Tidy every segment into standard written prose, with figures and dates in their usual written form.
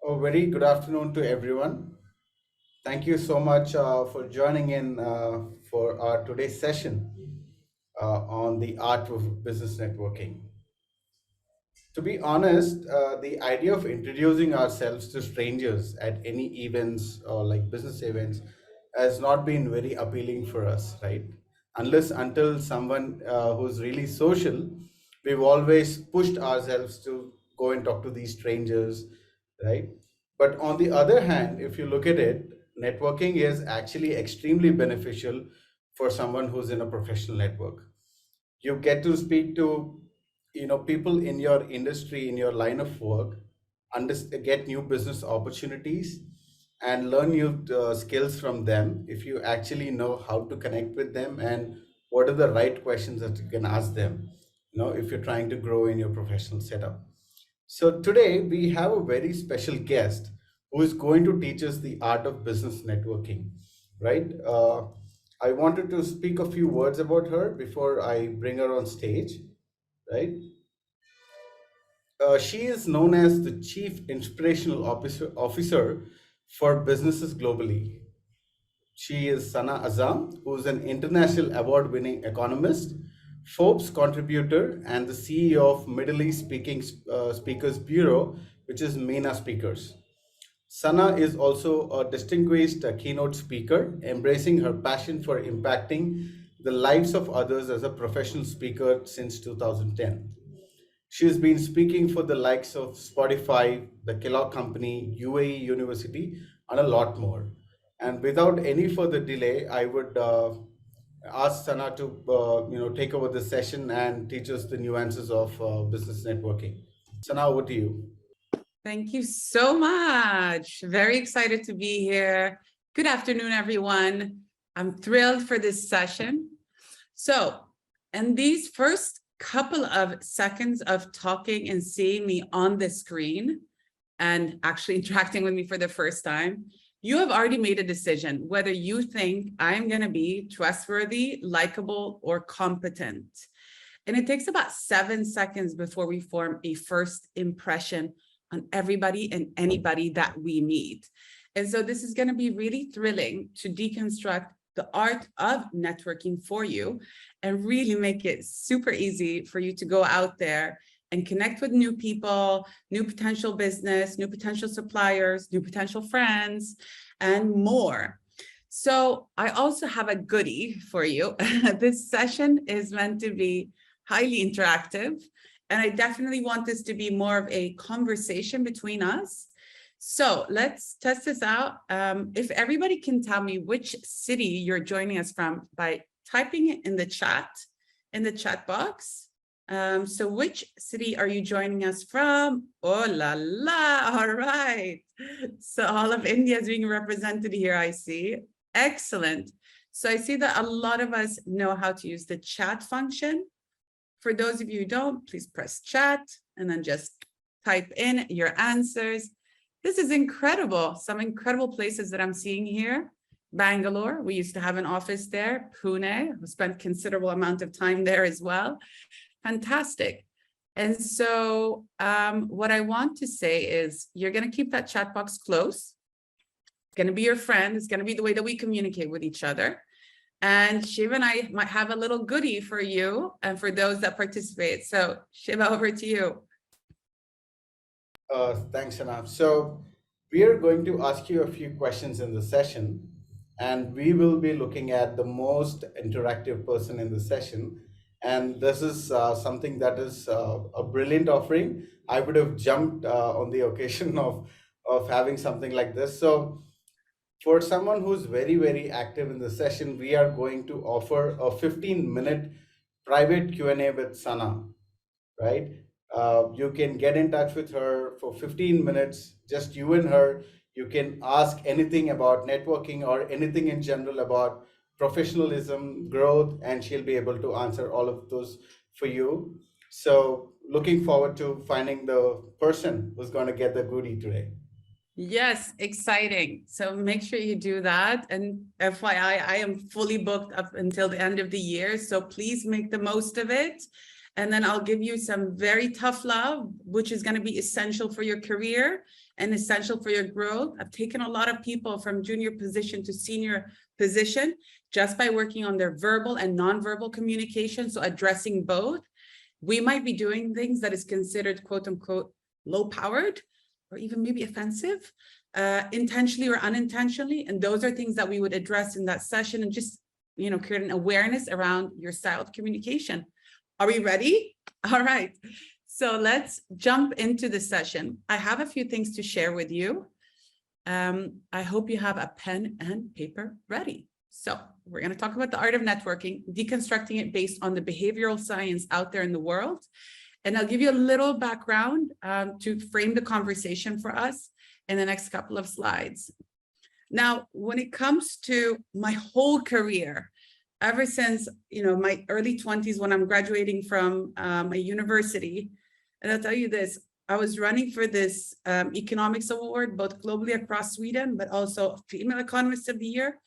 A very good afternoon to everyone. Thank you so much for joining in for our today's session on the art of business networking. To be honest, the idea of introducing ourselves to strangers at any events or like business events has not been very appealing for us, right? Unless until someone who's really social, we've always pushed ourselves to go and talk to these strangers, right? But on the other hand, if you look at it, networking is actually extremely beneficial for someone who's in a professional network. You get to speak to people in your industry, in your line of work, get new business opportunities and learn new skills from them if you actually know how to connect with them and what are the right questions that you can ask them, if you're trying to grow in your professional setup. So today we have a very special guest who is going to teach us the art of business networking, right? I wanted to speak a few words about her before I bring her on stage, right? She is known as the Chief Inspirational Officer for businesses globally. She is Saana Azzam, who is an international award winning economist, Forbes contributor, and the CEO of Middle East Speakers Bureau, which is MENA Speakers. Sana is also a distinguished keynote speaker, embracing her passion for impacting the lives of others as a professional speaker since 2010. She's been speaking for the likes of Spotify, the Kellogg Company, UAE University, and a lot more. And without any further delay, I would ask Sana to take over the session and teach us the nuances of business networking. Sana, over to you. Thank you so much. Very excited to be here. Good afternoon, everyone. I'm thrilled for this session. So, in these first couple of seconds of talking and seeing me on the screen and actually interacting with me for the first time, you have already made a decision whether you think I'm going to be trustworthy, likable, or competent. And it takes about 7 seconds before we form a first impression on everybody and anybody that we meet. And so this is going to be really thrilling to deconstruct the art of networking for you and really make it super easy for you to go out there and connect with new people, new potential business, new potential suppliers, new potential friends, and more. So I also have a goodie for you. This session is meant to be highly interactive, and I definitely want this to be more of a conversation between us. So let's test this out. If everybody can tell me which city you're joining us from by typing it in the chat box. So which city are you joining us from? Oh la la, all right. So all of India is being represented here, I see. Excellent. So I see that a lot of us know how to use the chat function. For those of you who don't, please press chat and then just type in your answers. This is incredible. Some incredible places that I'm seeing here. Bangalore, we used to have an office there. Pune, we spent considerable amount of time there as well. Fantastic. And so what I want to say is you're going to keep that chat box close. It's going to be your friend. It's going to be the way that we communicate with each other. And Shiva and I might have a little goodie for you and for those that participate. So Shiva, over to you. Thanks, Sana. So we are going to ask you a few questions in the session, and we will be looking at the most interactive person in the session. And this is something that is a brilliant offering. I would have jumped on the occasion of having something like this. So for someone who's very, very active in the session, we are going to offer a 15-minute private Q&A with Sana, right? You can get in touch with her for 15 minutes, just you and her. You can ask anything about networking or anything in general about professionalism, growth, and she'll be able to answer all of those for you. So looking forward to finding the person who's going to get the goodie today. Yes, exciting. So make sure you do that. And FYI, I am fully booked up until the end of the year. So please make the most of it. And then I'll give you some very tough love, which is going to be essential for your career and essential for your growth. I've taken a lot of people from junior position to senior position just by working on their verbal and nonverbal communication. So addressing both. We might be doing things that is considered quote unquote low powered or even maybe offensive, intentionally or unintentionally. And those are things that we would address in that session and just, create an awareness around your style of communication. Are we ready? All right. So let's jump into the session. I have a few things to share with you. I hope you have a pen and paper ready. So we're going to talk about the art of networking, deconstructing it based on the behavioral science out there in the world. And I'll give you a little background to frame the conversation for us in the next couple of slides. Now, when it comes to my whole career, ever since, my early 20s, when I'm graduating from a university, and I'll tell you this, I was running for this economics award, both globally across Sweden, but also Female Economist of the Year.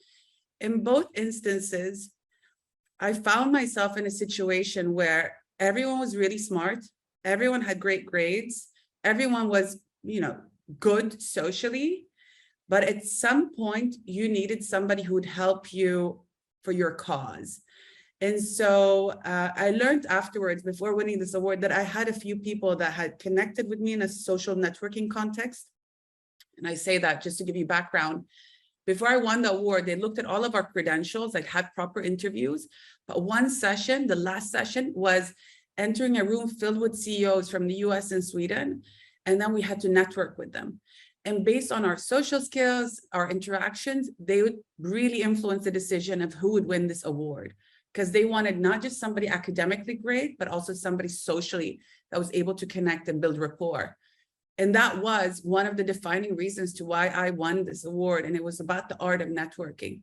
In both instances, I found myself in a situation where everyone was really smart, everyone had great grades, everyone was, good socially, but at some point you needed somebody who would help you for your cause. And so I learned afterwards, before winning this award, that I had a few people that had connected with me in a social networking context. And I say that just to give you background. Before I won the award, they looked at all of our credentials, like had proper interviews. But one session, the last session, was entering a room filled with CEOs from the US and Sweden. And then we had to network with them. And based on our social skills, our interactions, they would really influence the decision of who would win this award. Because they wanted not just somebody academically great, but also somebody socially that was able to connect and build rapport. And that was one of the defining reasons to why I won this award. And it was about the art of networking.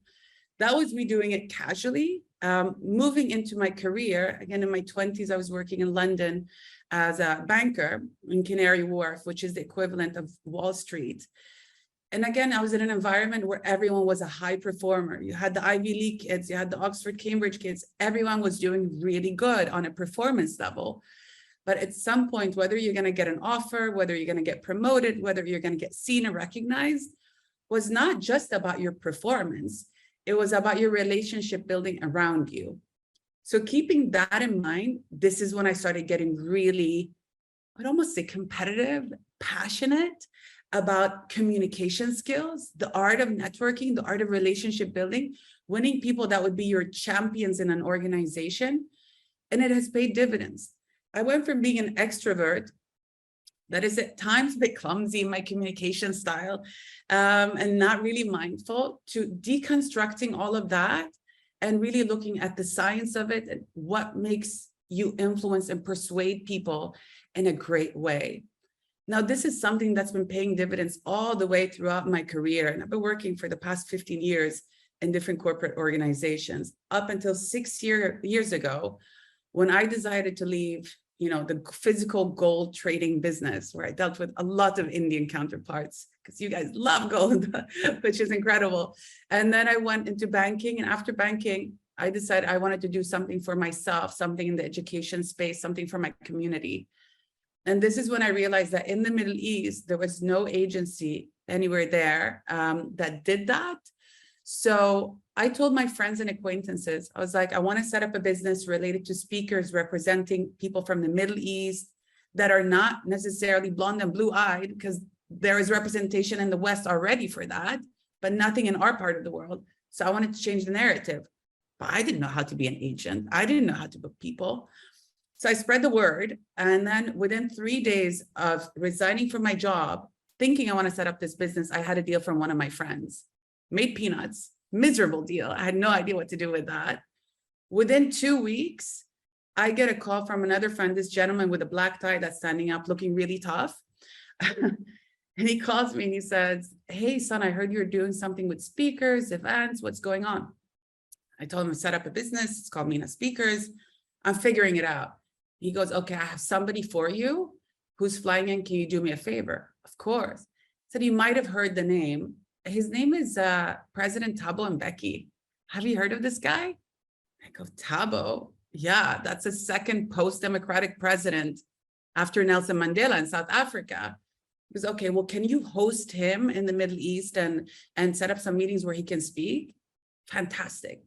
That was me doing it casually. Moving into my career, again, in my 20s, I was working in London as a banker in Canary Wharf, which is the equivalent of Wall Street. And again, I was in an environment where everyone was a high performer. You had the Ivy League kids, you had the Oxford, Cambridge kids. Everyone was doing really good on a performance level. But at some point, whether you're going to get an offer, whether you're going to get promoted, whether you're going to get seen or recognized, was not just about your performance. It was about your relationship building around you. So keeping that in mind, this is when I started getting really, I'd almost say competitive, passionate about communication skills, the art of networking, the art of relationship building, winning people that would be your champions in an organization. And it has paid dividends. I went from being an extrovert that is at times a bit clumsy in my communication style and not really mindful, to deconstructing all of that and really looking at the science of it and what makes you influence and persuade people in a great way. Now, this is something that's been paying dividends all the way throughout my career. And I've been working for the past 15 years in different corporate organizations up until 6 years ago, when I decided to leave, the physical gold trading business, where I dealt with a lot of Indian counterparts, because you guys love gold, which is incredible. And then I went into banking. And after banking, I decided I wanted to do something for myself, something in the education space, something for my community. And this is when I realized that in the Middle East, there was no agency anywhere there that did that. So I told my friends and acquaintances, I was like, I want to set up a business related to speakers representing people from the Middle East that are not necessarily blonde and blue-eyed, because there is representation in the West already for that, but nothing in our part of the world. So I wanted to change the narrative. But I didn't know how to be an agent. I didn't know how to book people. So I spread the word. And then within 3 days of resigning from my job, thinking I want to set up this business, I had a deal from one of my friends. Made peanuts, miserable deal. I had no idea what to do with that. Within 2 weeks, I get a call from another friend, this gentleman with a black tie that's standing up, looking really tough. And he calls me and he says, hey, son, I heard you're doing something with speakers, events, what's going on? I told him I set up a business. It's called Mina Speakers. I'm figuring it out. He goes, okay, I have somebody for you who's flying in. Can you do me a favor? Of course. I said, you might have heard the name. His name is President Thabo Mbeki. Have you heard of this guy? I go, Thabo? Yeah, that's a second post-democratic president after Nelson Mandela in South Africa. It was, okay, well, can you host him in the Middle East and set up some meetings where he can speak? Fantastic.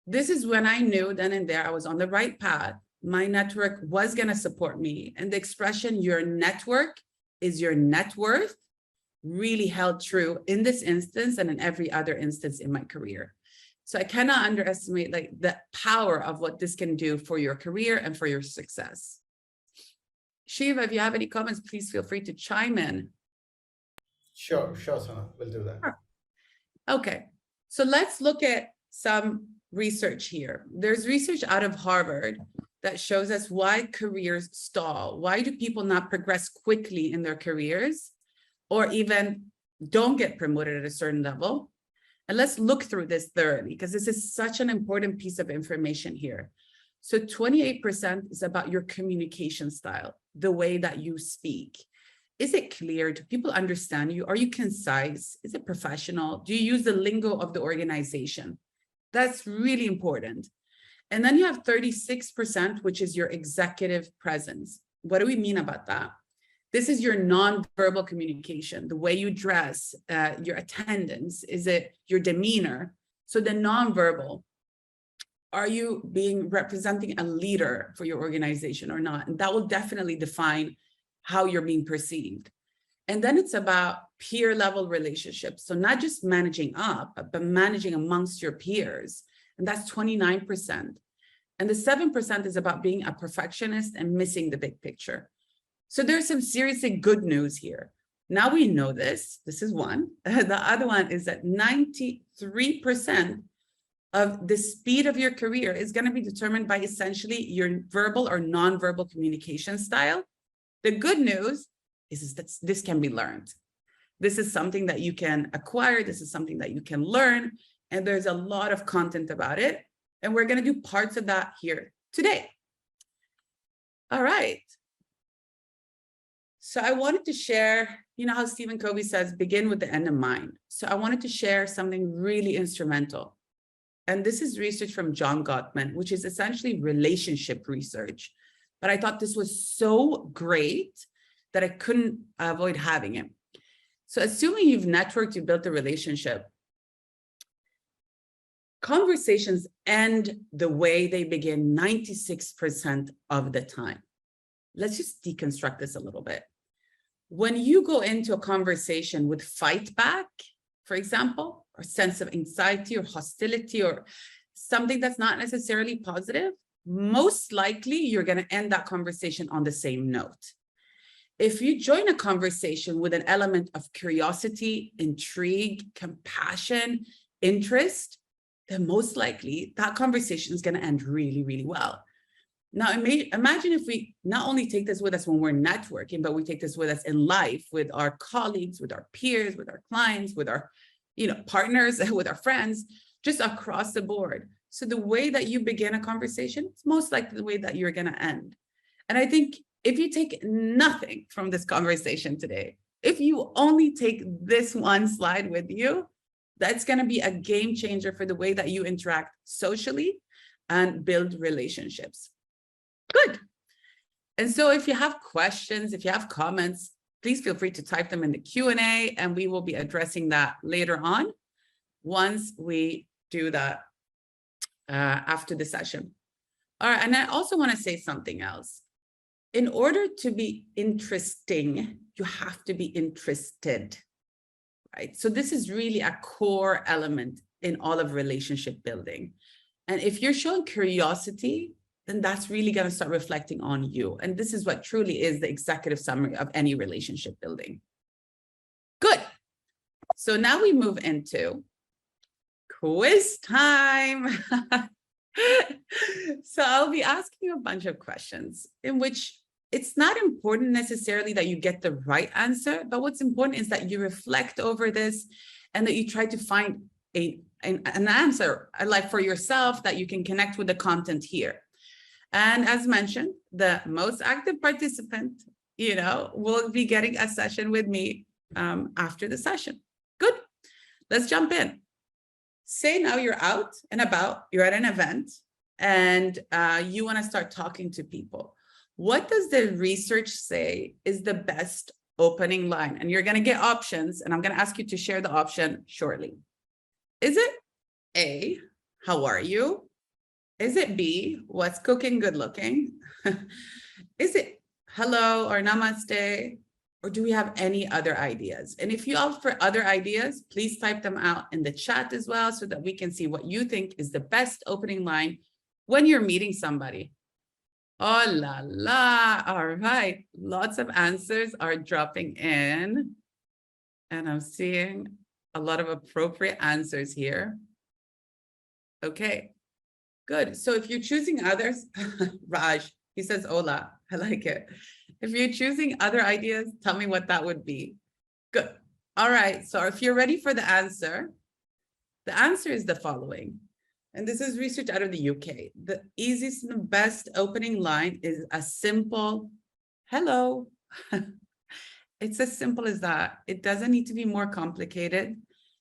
This is when I knew then and there I was on the right path. My network was going to support me. And the expression, your network is your net worth, really held true in this instance and in every other instance in my career. So I cannot underestimate like the power of what this can do for your career and for your success. Shiva, if you have any comments, please feel free to chime in. Sure, Sana, we'll do that. Sure. Okay, so let's look at some research here. There's research out of Harvard that shows us why careers stall. Why do people not progress quickly in their careers or even don't get promoted at a certain level? And let's look through this thoroughly because this is such an important piece of information here. So 28% is about your communication style, the way that you speak. Is it clear? Do people understand you? Are you concise? Is it professional? Do you use the lingo of the organization? That's really important. And then you have 36%, which is your executive presence. What do we mean about that? This is your nonverbal communication, the way you dress, your attendance, is it your demeanor? So the nonverbal, are you representing a leader for your organization or not? And that will definitely define how you're being perceived. And then it's about peer level relationships. So not just managing up, but managing amongst your peers. And that's 29%. And the 7% is about being a perfectionist and missing the big picture. So there's some seriously good news here. Now we know this. This is one. The other one is that 93% of the speed of your career is going to be determined by essentially your verbal or nonverbal communication style. The good news is that this can be learned. This is something that you can acquire. This is something that you can learn. And there's a lot of content about it. And we're going to do parts of that here today. All right. So I wanted to share, you know how Stephen Covey says, begin with the end in mind. So I wanted to share something really instrumental. And this is research from John Gottman, which is essentially relationship research. But I thought this was so great that I couldn't avoid having it. So assuming you've networked, you built a relationship, conversations end the way they begin 96% of the time. Let's just deconstruct this a little bit. When you go into a conversation with fight back, for example, or sense of anxiety or hostility or something that's not necessarily positive, most likely you're going to end that conversation on the same note. If you join a conversation with an element of curiosity, intrigue, compassion, interest, then most likely that conversation is going to end really, really well. Now, imagine if we not only take this with us when we're networking, but we take this with us in life, with our colleagues, with our peers, with our clients, with our partners, with our friends, just across the board. So the way that you begin a conversation, it's most likely the way that you're going to end. And I think if you take nothing from this conversation today, if you only take this one slide with you, that's going to be a game changer for the way that you interact socially and build relationships. Good. And so if you have questions, if you have comments, please feel free to type them in the Q&A, and we will be addressing that later on once we do that after the session. All right, and I also want to say something else. In order to be interesting, you have to be interested, right? So this is really a core element in all of relationship building. And if you're showing curiosity, then that's really going to start reflecting on you. And this is what truly is the executive summary of any relationship building. Good. So now we move into quiz time. So I'll be asking you a bunch of questions in which it's not important necessarily that you get the right answer, but what's important is that you reflect over this and that you try to find an answer like for yourself that you can connect with the content here. And as mentioned, the most active participant, will be getting a session with me after the session. Good. Let's jump in. Say now you're out and about, you're at an event, and you want to start talking to people. What does the research say is the best opening line? And you're going to get options, and I'm going to ask you to share the option shortly. Is it A, how are you? Is it B, what's cooking, good looking? Is it hello or namaste? Or do we have any other ideas? And if you opt for other ideas, please type them out in the chat as well so that we can see what you think is the best opening line when you're meeting somebody. Oh la la. All right. Lots of answers are dropping in. And I'm seeing a lot of appropriate answers here. Okay, good. So if you're choosing others, Raj, he says, hola, I like it. If you're choosing other ideas, tell me what that would be. Good. All right. So if you're ready for the answer is the following. And this is research out of the UK. The easiest and the best opening line is a simple hello. It's as simple as that. It doesn't need to be more complicated,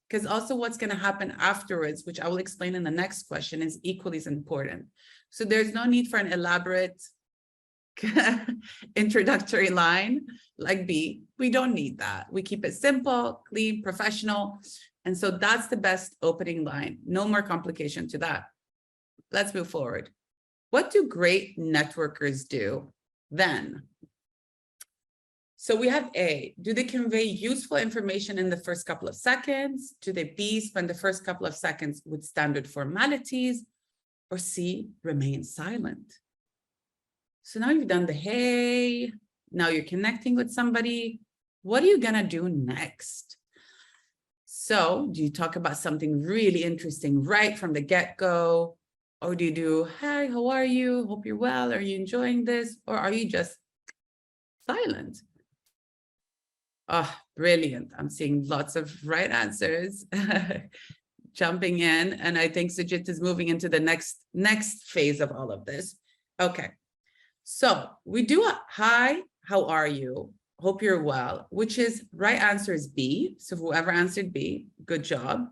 because also what's going to happen afterwards, which I will explain in the next question, is equally as important. So there's no need for an elaborate introductory line like B. We don't need that. We keep it simple, clean, professional. And so that's the best opening line. No more complication to that. Let's move forward. What do great networkers do then? So we have A, do they convey useful information in the first couple of seconds? Do they B, spend the first couple of seconds with standard formalities? Or C, remain silent? So now you've done the hey, now you're connecting with somebody. What are you gonna do next? So do you talk about something really interesting right from the get-go? Or do you do, hi, how are you? Hope you're well. Are you enjoying this? Or are you just silent? Oh, brilliant. I'm seeing lots of right answers jumping in. And I think Sujit is moving into the next phase of all of this. Okay. So we do a hi, how are you? Hope you're well, which is right answer is B. So whoever answered B, good job.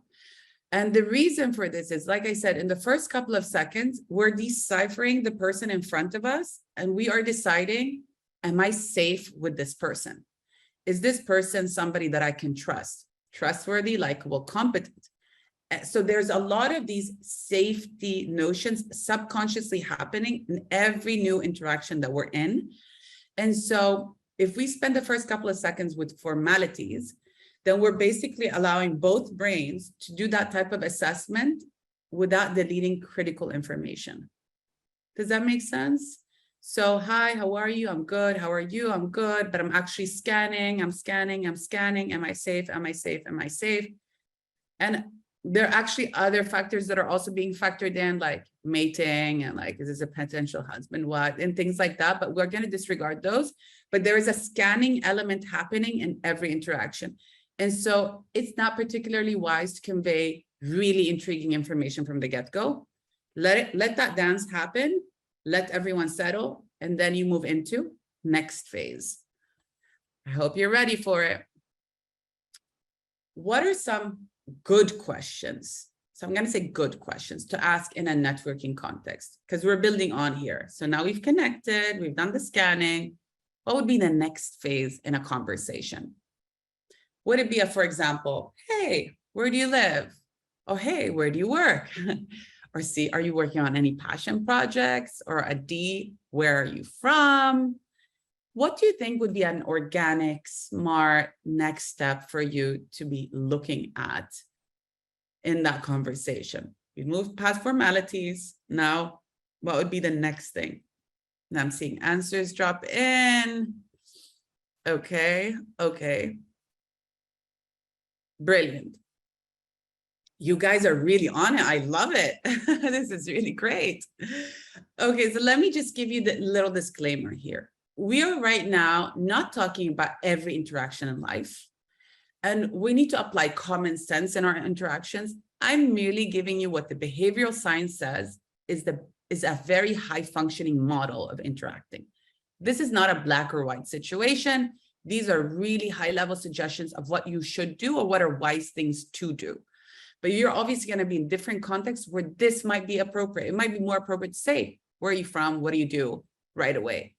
And the reason for this is, like I said, in the first couple of seconds, we're deciphering the person in front of us, and we are deciding, am I safe with this person? Is this person somebody that I can trust? Trustworthy, likable, competent? So there's a lot of these safety notions subconsciously happening in every new interaction that we're in. And so if we spend the first couple of seconds with formalities, then we're basically allowing both brains to do that type of assessment without deleting critical information. Does that make sense? So, hi, how are you? I'm good. How are you? I'm good, but I'm actually scanning. I'm scanning. Am I safe? Am I safe? Am I safe? And there are actually other factors that are also being factored in, like mating and like, is this a potential husband, wife, and things like that, but we're going to disregard those. But there is a scanning element happening in every interaction. And so it's not particularly wise to convey really intriguing information from the get-go. Let that dance happen, let everyone settle, and then you move into next phase. I hope you're ready for it. What are some good questions? So I'm going to say good questions to ask in a networking context, because we're building on here. So now we've connected, we've done the scanning. What would be the next phase in a conversation? Would it be for example, hey, where do you live? Oh, hey, where do you work? Or C, are you working on any passion projects? Or a D, where are you from? What do you think would be an organic, smart next step for you to be looking at in that conversation? We moved past formalities. Now, what would be the next thing? And I'm seeing answers drop in. Okay. Brilliant. You guys are really on it. I love it. This is really great. Okay, so let me just give you the little disclaimer here. We are right now not talking about every interaction in life, and we need to apply common sense in our interactions. I'm merely giving you what the behavioral science says is a very high functioning model of interacting. This is not a black or white situation. These are really high level suggestions of what you should do or what are wise things to do. but you're obviously going to be in different contexts where this might be appropriate. It might be more appropriate to say, where are you from? What do you do right away?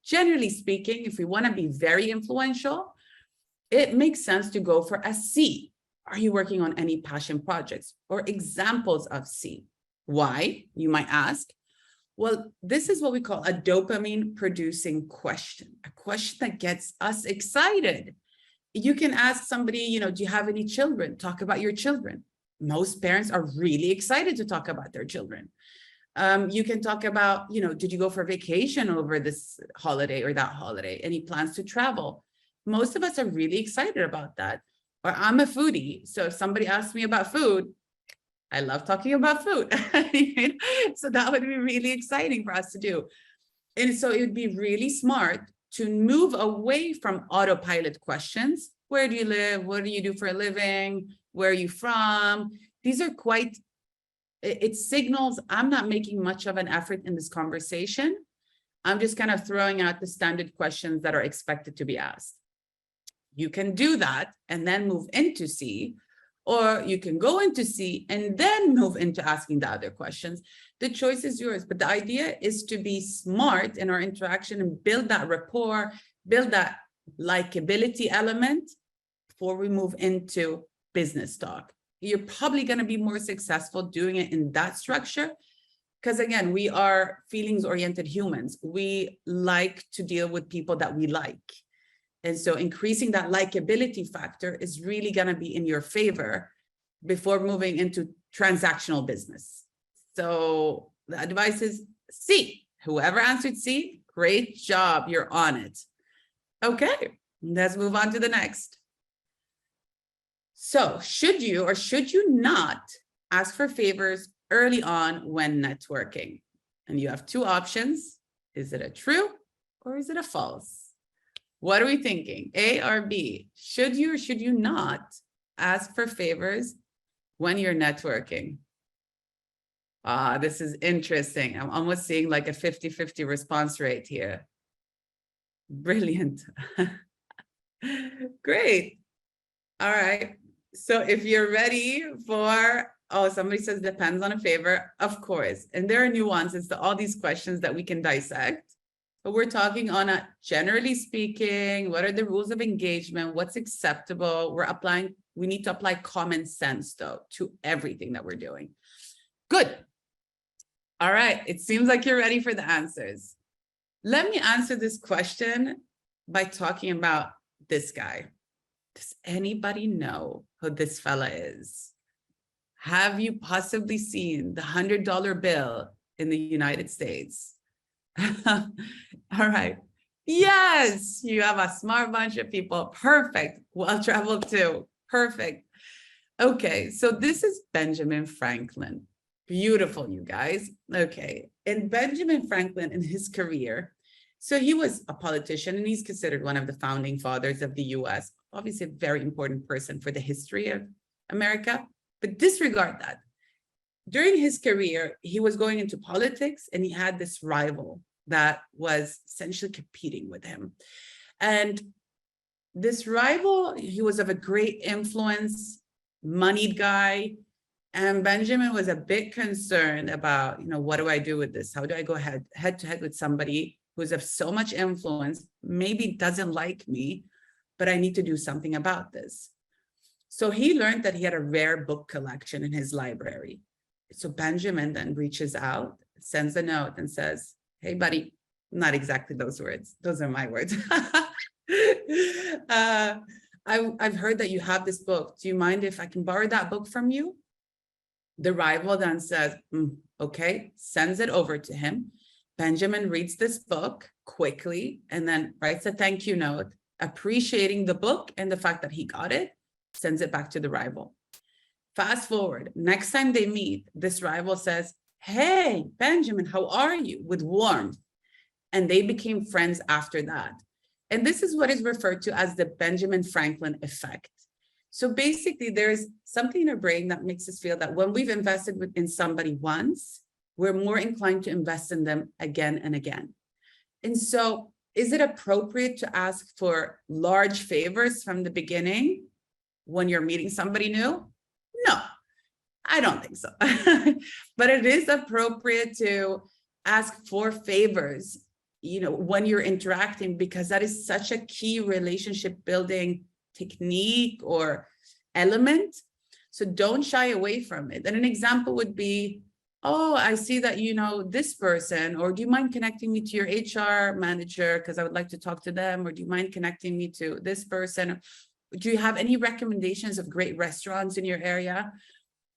Generally speaking, if we want to be very influential, it makes sense to go for a C. Are you working on any passion projects or examples of C? Why, you might ask? Well, this is what we call a dopamine producing question, a question that gets us excited. You can ask somebody, do you have any children? Talk about your children. Most parents are really excited to talk about their children. You can talk about, did you go for vacation over this holiday or that holiday? Any plans to travel? Most of us are really excited about that. Or I'm a foodie, so if somebody asks me about food, I love talking about food. So that would be really exciting for us to do. And so it would be really smart to move away from autopilot questions. Where do you live? What do you do for a living? Where are you from? These are it signals I'm not making much of an effort in this conversation. I'm just kind of throwing out the standard questions that are expected to be asked. You can do that and then move into C, or you can go into C and then move into asking the other questions. The choice is yours, but the idea is to be smart in our interaction and build that rapport, build that likability element before we move into business talk. You're probably going to be more successful doing it in that structure because, again, we are feelings-oriented humans. We like to deal with people that we like. And so increasing that likability factor is really going to be in your favor before moving into transactional business. So the advice is C. Whoever answered C, great job. You're on it. Okay, let's move on to the next. So should you or should you not ask for favors early on when networking? And you have two options. Is it a true or is it a false? What are we thinking? A or B? Should you or should you not ask for favors when you're networking? This is interesting. I'm almost seeing like a 50-50 response rate here. Brilliant. Great. All right. So if you're ready for, somebody says depends on a favor, of course. And there are nuances to all these questions that we can dissect. But we're talking on a generally speaking, what are the rules of engagement? What's acceptable? We need to apply common sense though to everything that we're doing. Good. All right. It seems like you're ready for the answers. Let me answer this question by talking about this guy. Does anybody know who this fella is? Have you possibly seen the $100 bill in the United States? All right. Yes, you have a smart bunch of people. Perfect. Well-traveled too. Perfect. Okay, so this is Benjamin Franklin. Beautiful, you guys. Okay, and Benjamin Franklin in his career, so he was a politician and he's considered one of the founding fathers of the US. Obviously, a very important person for the history of America, but disregard that. During his career, he was going into politics and he had this rival that was essentially competing with him. And this rival, he was of a great influence, moneyed guy. And Benjamin was a bit concerned about, what do I do with this? How do I go head to head with somebody who's of so much influence, maybe doesn't like me, but I need to do something about this. So he learned that he had a rare book collection in his library. So Benjamin then reaches out, sends a note and says, hey, buddy, not exactly those words. Those are my words. I've heard that you have this book. Do you mind if I can borrow that book from you? The rival then says, okay, sends it over to him. Benjamin reads this book quickly and then writes a thank you note, appreciating the book and the fact that he got it, sends it back to the rival. Fast forward, next time they meet, this rival says, hey, Benjamin, how are you? With warmth. And they became friends after that. And this is what is referred to as the Benjamin Franklin effect. So basically, there's something in our brain that makes us feel that when we've invested in somebody once, we're more inclined to invest in them again and again. And so is it appropriate to ask for large favors from the beginning when you're meeting somebody new? No. I don't think so. But it is appropriate to ask for favors, when you're interacting, because that is such a key relationship building technique or element. So don't shy away from it. And an example would be, oh, I see that you know this person, or do you mind connecting me to your HR manager because I would like to talk to them, or do you mind connecting me to this person? Do you have any recommendations of great restaurants in your area?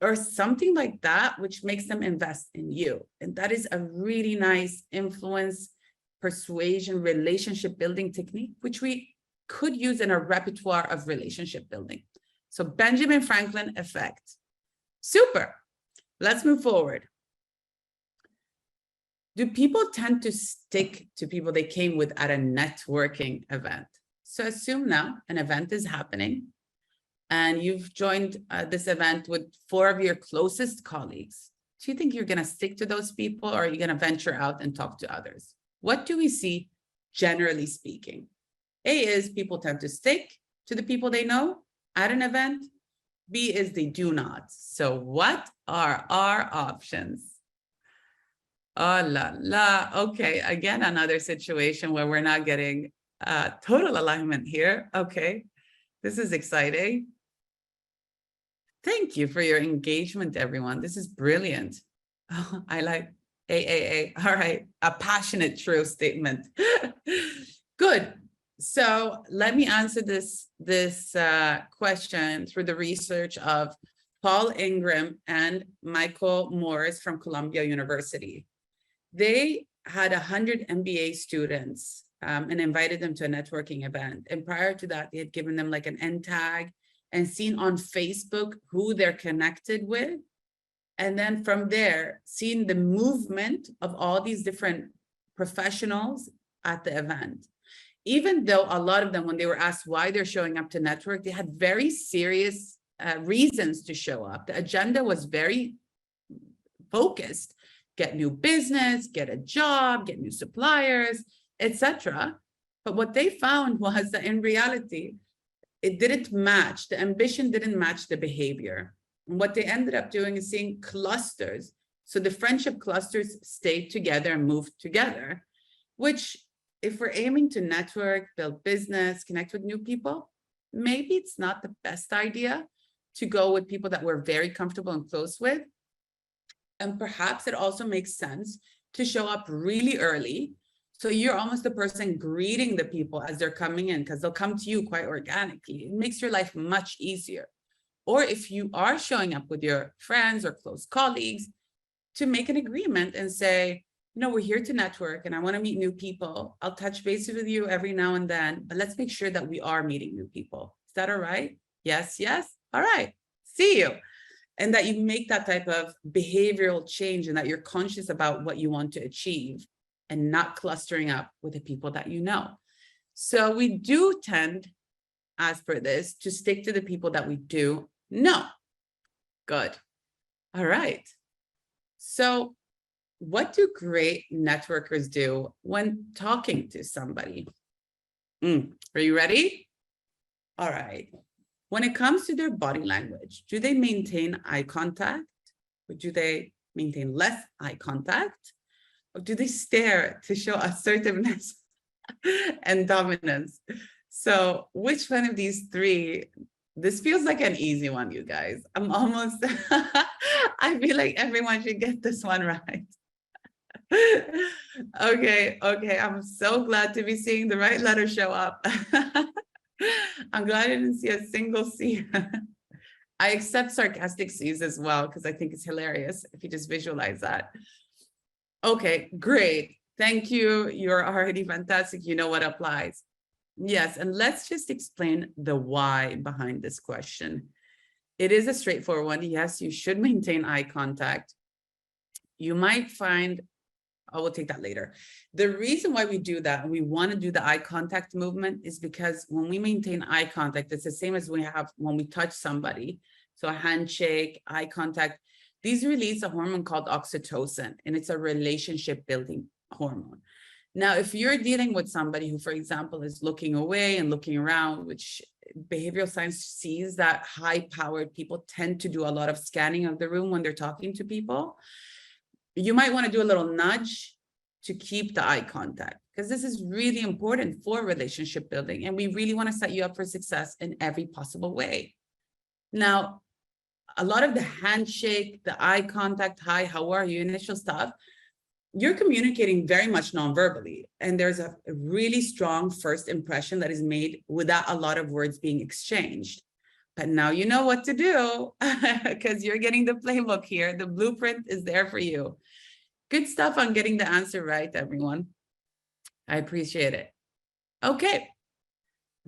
Or something like that, which makes them invest in you. And that is a really nice influence, persuasion, relationship building technique, which we could use in a repertoire of relationship building. So Benjamin Franklin effect. Super. Let's move forward. Do people tend to stick to people they came with at a networking event? So assume now an event is happening and you've joined this event with 4 of your closest colleagues. Do you think you're going to stick to those people, or are you going to venture out and talk to others? What do we see generally speaking? A is people tend to stick to the people they know at an event. B is they do not. So what are our options? Oh la la. Okay, again, another situation where we're not getting total alignment here. Okay, this is exciting. Thank you for your engagement, everyone. This is brilliant. Oh, I like AAA. All right, a passionate true statement. Good. So let me answer this question through the research of Paul Ingram and Michael Morris from Columbia University. They had 100 MBA students and invited them to a networking event. And prior to that, they had given them like an end tag and seen on Facebook who they're connected with. And then from there, seeing the movement of all these different professionals at the event. Even though a lot of them, when they were asked why they're showing up to network, they had very serious reasons to show up. The agenda was very focused: get new business, get a job, get new suppliers, etc. But what they found was that in reality, it didn't match. The ambition didn't match the behavior. And what they ended up doing is seeing clusters. So the friendship clusters stayed together and moved together, which, if we're aiming to network, build business, connect with new people, maybe it's not the best idea to go with people that we're very comfortable and close with. And perhaps it also makes sense to show up really early. So you're almost the person greeting the people as they're coming in, because they'll come to you quite organically. It makes your life much easier. Or if you are showing up with your friends or close colleagues, to make an agreement and say, we're here to network and I want to meet new people. I'll touch base with you every now and then, but let's make sure that we are meeting new people. Is that all right? Yes, yes. All right. See you. And that you make that type of behavioral change, and that you're conscious about what you want to achieve and not clustering up with the people that you know. So we do tend, as per this, to stick to the people that we do know. Good. All right. So what do great networkers do when talking to somebody? Are you ready? All right. When it comes to their body language, do they maintain eye contact? Or do they maintain less eye contact? Or do they stare to show assertiveness and dominance? So which one of these three? This feels like an easy one, you guys. I'm almost, I feel like everyone should get this one right. Okay. I'm so glad to be seeing the right letter show up. I'm glad I didn't see a single C. I accept sarcastic C's as well, because I think it's hilarious if you just visualize that. Okay, great. Thank you. You're already fantastic. You know what applies. Yes, and let's just explain the why behind this question. It is a straightforward one. Yes, you should maintain eye contact. You might find, I will take that later. The reason why we do that, and we want to do the eye contact movement, is because when we maintain eye contact, it's the same as we have when we touch somebody. So a handshake, eye contact, these release a hormone called oxytocin, and it's a relationship building hormone. Now, if you're dealing with somebody who, for example, is looking away and looking around, which behavioral science sees that high-powered people tend to do a lot of scanning of the room when they're talking to people. You might want to do a little nudge to keep the eye contact, because this is really important for relationship building, and we really want to set you up for success in every possible way. Now, a lot of the handshake, the eye contact, hi, how are you, initial stuff, you're communicating very much non-verbally, and there's a really strong first impression that is made without a lot of words being exchanged. But now you know what to do, because you're getting the playbook here. The blueprint is there for you. Good stuff on getting the answer right, everyone. I appreciate it. Okay,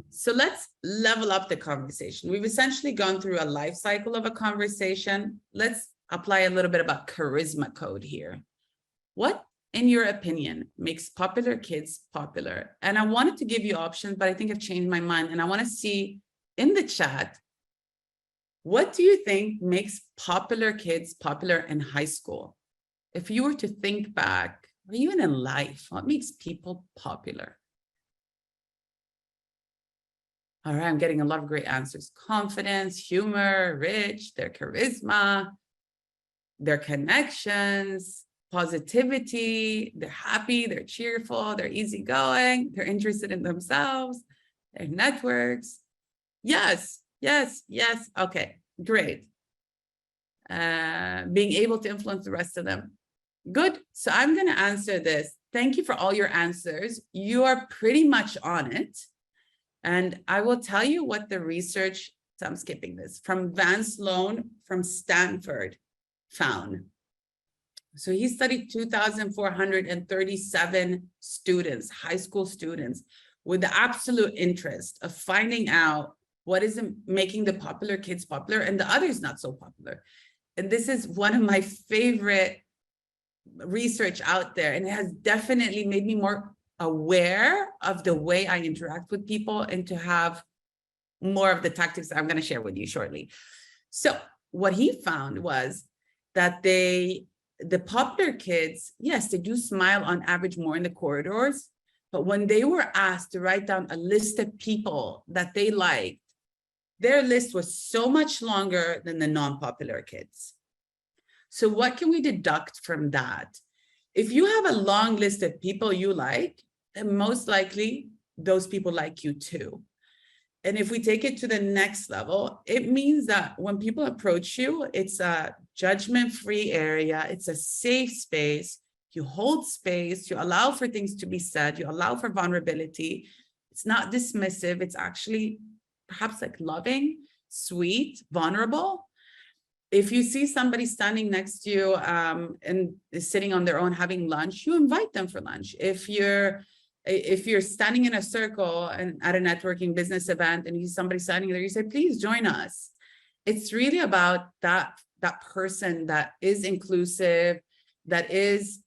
so let's level up the conversation. We've essentially gone through a life cycle of a conversation. Let's apply a little bit about charisma code here. What, in your opinion, makes popular kids popular? And I wanted to give you options, but I think I've changed my mind. And I want to see in the chat, what do you think makes popular kids popular in high school? If you were to think back, or even in life, what makes people popular? All right, I'm getting a lot of great answers. Confidence, humor, rich, their charisma, their connections, positivity, they're happy, they're cheerful, they're easygoing, they're interested in themselves, their networks. Yes, yes, yes. Okay, great. Being able to influence the rest of them. Good. So I'm going to answer this. Thank you for all your answers. You are pretty much on it. And I will tell you what the research, so I'm skipping this, from Vance Sloan from Stanford found. So he studied 2,437 students, high school students, with the absolute interest of finding out what is making the popular kids popular and the others not so popular. And this is one of my favorite research out there, and it has definitely made me more aware of the way I interact with people and to have more of the tactics that I'm going to share with you shortly. So what he found was that the popular kids, yes, they do smile on average more in the corridors, but when they were asked to write down a list of people that they liked, their list was so much longer than the non-popular kids. So what can we deduct from that? If you have a long list of people you like, then most likely those people like you too. And if we take it to the next level, it means that when people approach you, it's a judgment-free area, it's a safe space, you hold space, you allow for things to be said, you allow for vulnerability. It's not dismissive, it's actually perhaps like loving, sweet, vulnerable. If you see somebody standing next to you and is sitting on their own having lunch, you invite them for lunch. If you're standing in a circle and at a networking business event and you see somebody standing there, you say, please join us. It's really about that person that is inclusive, that is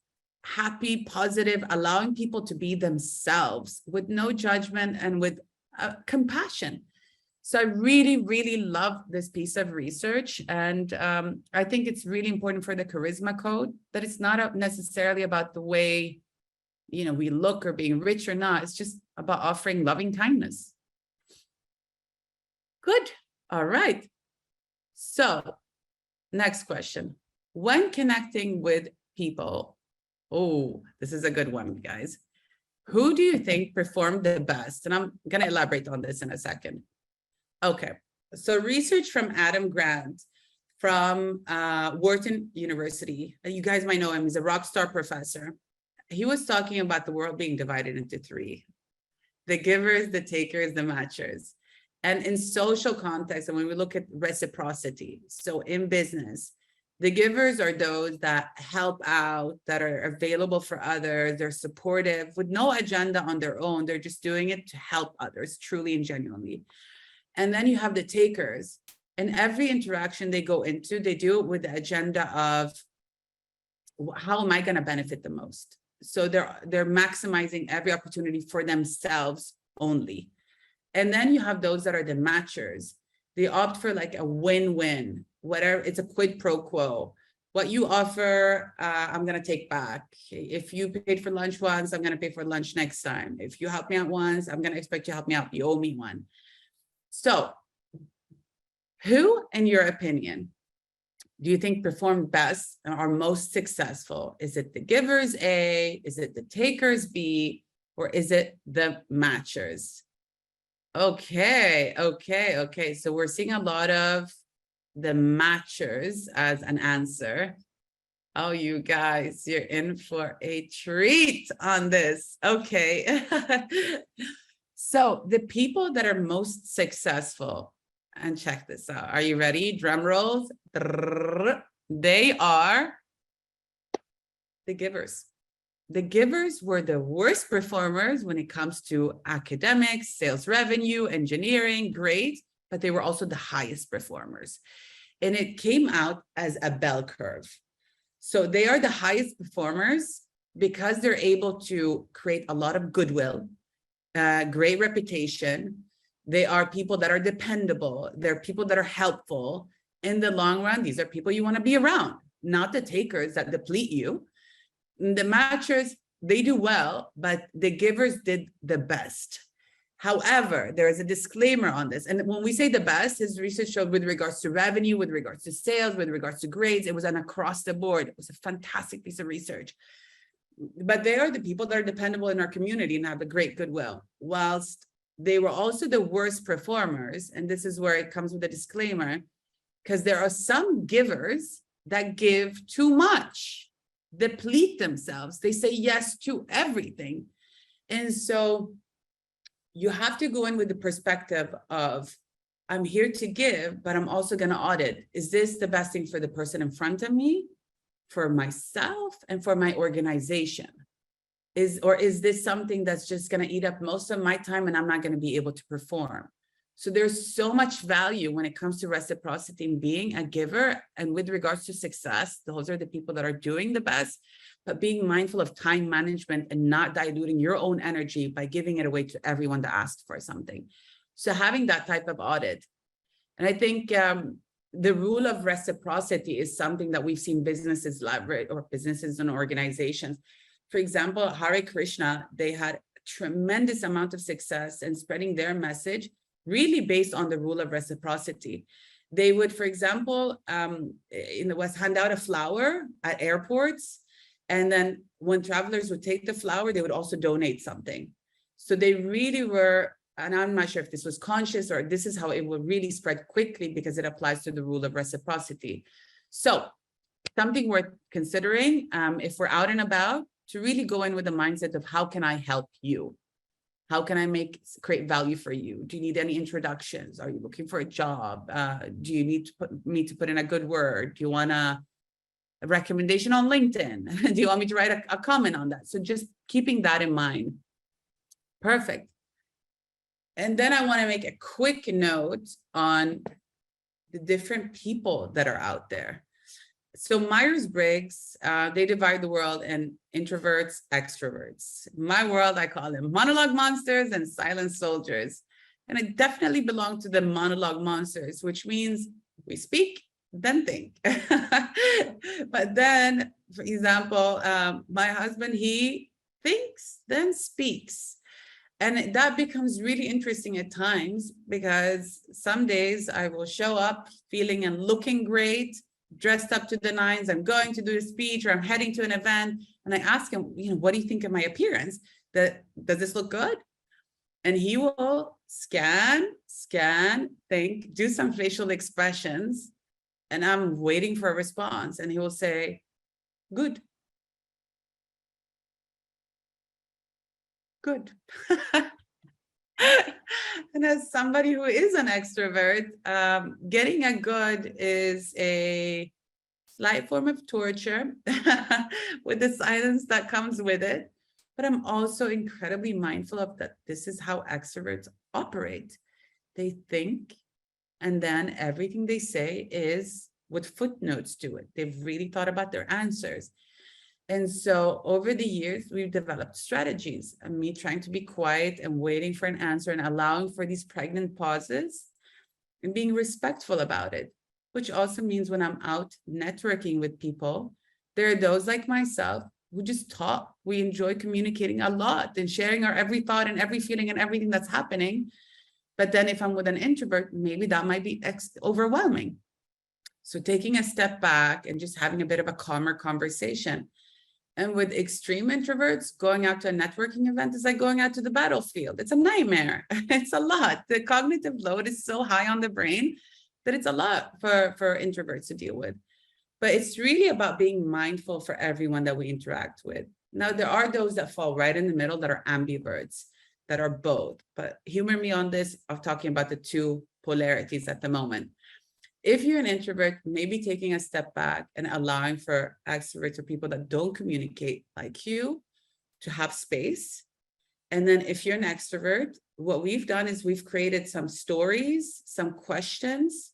happy, positive, allowing people to be themselves with no judgment and with compassion. So I really, really love this piece of research. And I think it's really important for the charisma code that it's not necessarily about the way, you know, we look or being rich or not. It's just about offering loving kindness. Good. All right. So next question. When connecting with people, oh, this is a good one, guys. Who do you think performed the best? And I'm going to elaborate on this in a second. Okay, so research from Adam Grant from Wharton University. You guys might know him, he's a rock star professor. He was talking about the world being divided into three: the givers, the takers, the matchers. And in social context, and when we look at reciprocity, so in business, the givers are those that help out, that are available for others, they're supportive with no agenda on their own, they're just doing it to help others truly and genuinely. And then you have the takers. And every interaction they go into, they do it with the agenda of how am I going to benefit the most? So they're maximizing every opportunity for themselves only. And then you have those that are the matchers. They opt for like a win-win, whatever, it's a quid pro quo. What you offer, I'm going to take back. If you paid for lunch once, I'm going to pay for lunch next time. If you help me out once, I'm going to expect you to help me out. You owe me one. So who, in your opinion, do you think performed best and are most successful? Is it the givers A? Is it the takers B? Or is it the matchers? Okay. So we're seeing a lot of the matchers as an answer. Oh, you guys, you're in for a treat on this. Okay. So the people that are most successful, and check this out. Are you ready? Drum rolls. They are the givers. The givers were the worst performers when it comes to academics, sales revenue, engineering, great, but they were also the highest performers. And it came out as a bell curve. So they are the highest performers because they're able to create a lot of goodwill, great reputation. They are people that are dependable. They're people that are helpful. In the long run, these are people you want to be around, not the takers that deplete you. The matchers, they do well, but the givers did the best. However, there is a disclaimer on this. And when we say the best, his research showed with regards to revenue, with regards to sales, with regards to grades, it was an across the board. It was a fantastic piece of research. But they are the people that are dependable in our community and have a great goodwill. Whilst they were also the worst performers, and this is where it comes with a disclaimer, because there are some givers that give too much, deplete themselves. They say yes to everything. And so you have to go in with the perspective of, I'm here to give, but I'm also going to audit. Is this the best thing for the person in front of me, for myself, and for my organization? Or is this something that's just going to eat up most of my time and I'm not going to be able to perform? So there's so much value when it comes to reciprocity in being a giver. And with regards to success, those are the people that are doing the best, but being mindful of time management and not diluting your own energy by giving it away to everyone that asked for something. So having that type of audit. And I think the rule of reciprocity is something that we've seen businesses leverage, or businesses and organizations. For example, Hare Krishna, they had a tremendous amount of success in spreading their message really based on the rule of reciprocity. They would, for example, in the West, hand out a flower at airports. And then when travelers would take the flower, they would also donate something. So they really were, and I'm not sure if this was conscious or this is how it will really spread quickly because it applies to the rule of reciprocity. So something worth considering if we're out and about, to really go in with the mindset of how can I help you? How can I create value for you? Do you need any introductions? Are you looking for a job? Do you need me to put in a good word? Do you want a recommendation on LinkedIn? Do you want me to write a comment on that? So just keeping that in mind. Perfect. And then I want to make a quick note on the different people that are out there. So Myers-Briggs, they divide the world in introverts, extroverts. My world, I call them monologue monsters and silent soldiers. And I definitely belong to the monologue monsters, which means we speak, then think. But then, for example, my husband, he thinks, then speaks. And that becomes really interesting at times because some days I will show up feeling and looking great, dressed up to the nines. I'm going to do a speech or I'm heading to an event. And I ask him, what do you think of my appearance? Does this look good? And he will scan, think, do some facial expressions. And I'm waiting for a response. And he will say, good. Good. And as somebody who is an extrovert, getting a good is a slight form of torture with the silence that comes with it. But I'm also incredibly mindful of that. This is how extroverts operate. They think, and then everything they say is with footnotes to it. They've really thought about their answers. And so over the years, we've developed strategies, and me trying to be quiet and waiting for an answer and allowing for these pregnant pauses and being respectful about it, which also means when I'm out networking with people, there are those like myself who just talk. We enjoy communicating a lot and sharing our every thought and every feeling and everything that's happening. But then if I'm with an introvert, maybe that might be overwhelming. So taking a step back and just having a bit of a calmer conversation. And with extreme introverts, going out to a networking event is like going out to the battlefield. It's a nightmare. It's a lot. The cognitive load is so high on the brain that it's a lot for introverts to deal with. But it's really about being mindful for everyone that we interact with. Now, there are those that fall right in the middle that are ambiverts, that are both. But humor me on this of talking about the two polarities at the moment. If you're an introvert, maybe taking a step back and allowing for extroverts or people that don't communicate like you to have space. And then if you're an extrovert, what we've done is we've created some stories, some questions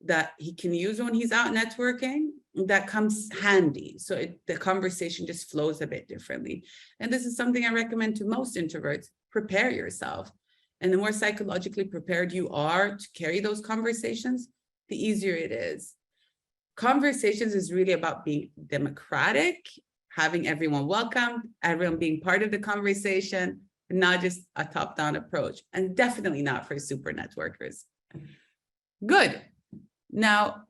that he can use when he's out networking that comes handy. So the conversation just flows a bit differently. And this is something I recommend to most introverts. Prepare yourself. And the more psychologically prepared you are to carry those conversations, the easier it is. Conversations is really about being democratic, having everyone welcomed, everyone being part of the conversation, not just a top-down approach, and definitely not for super networkers. Good. Now,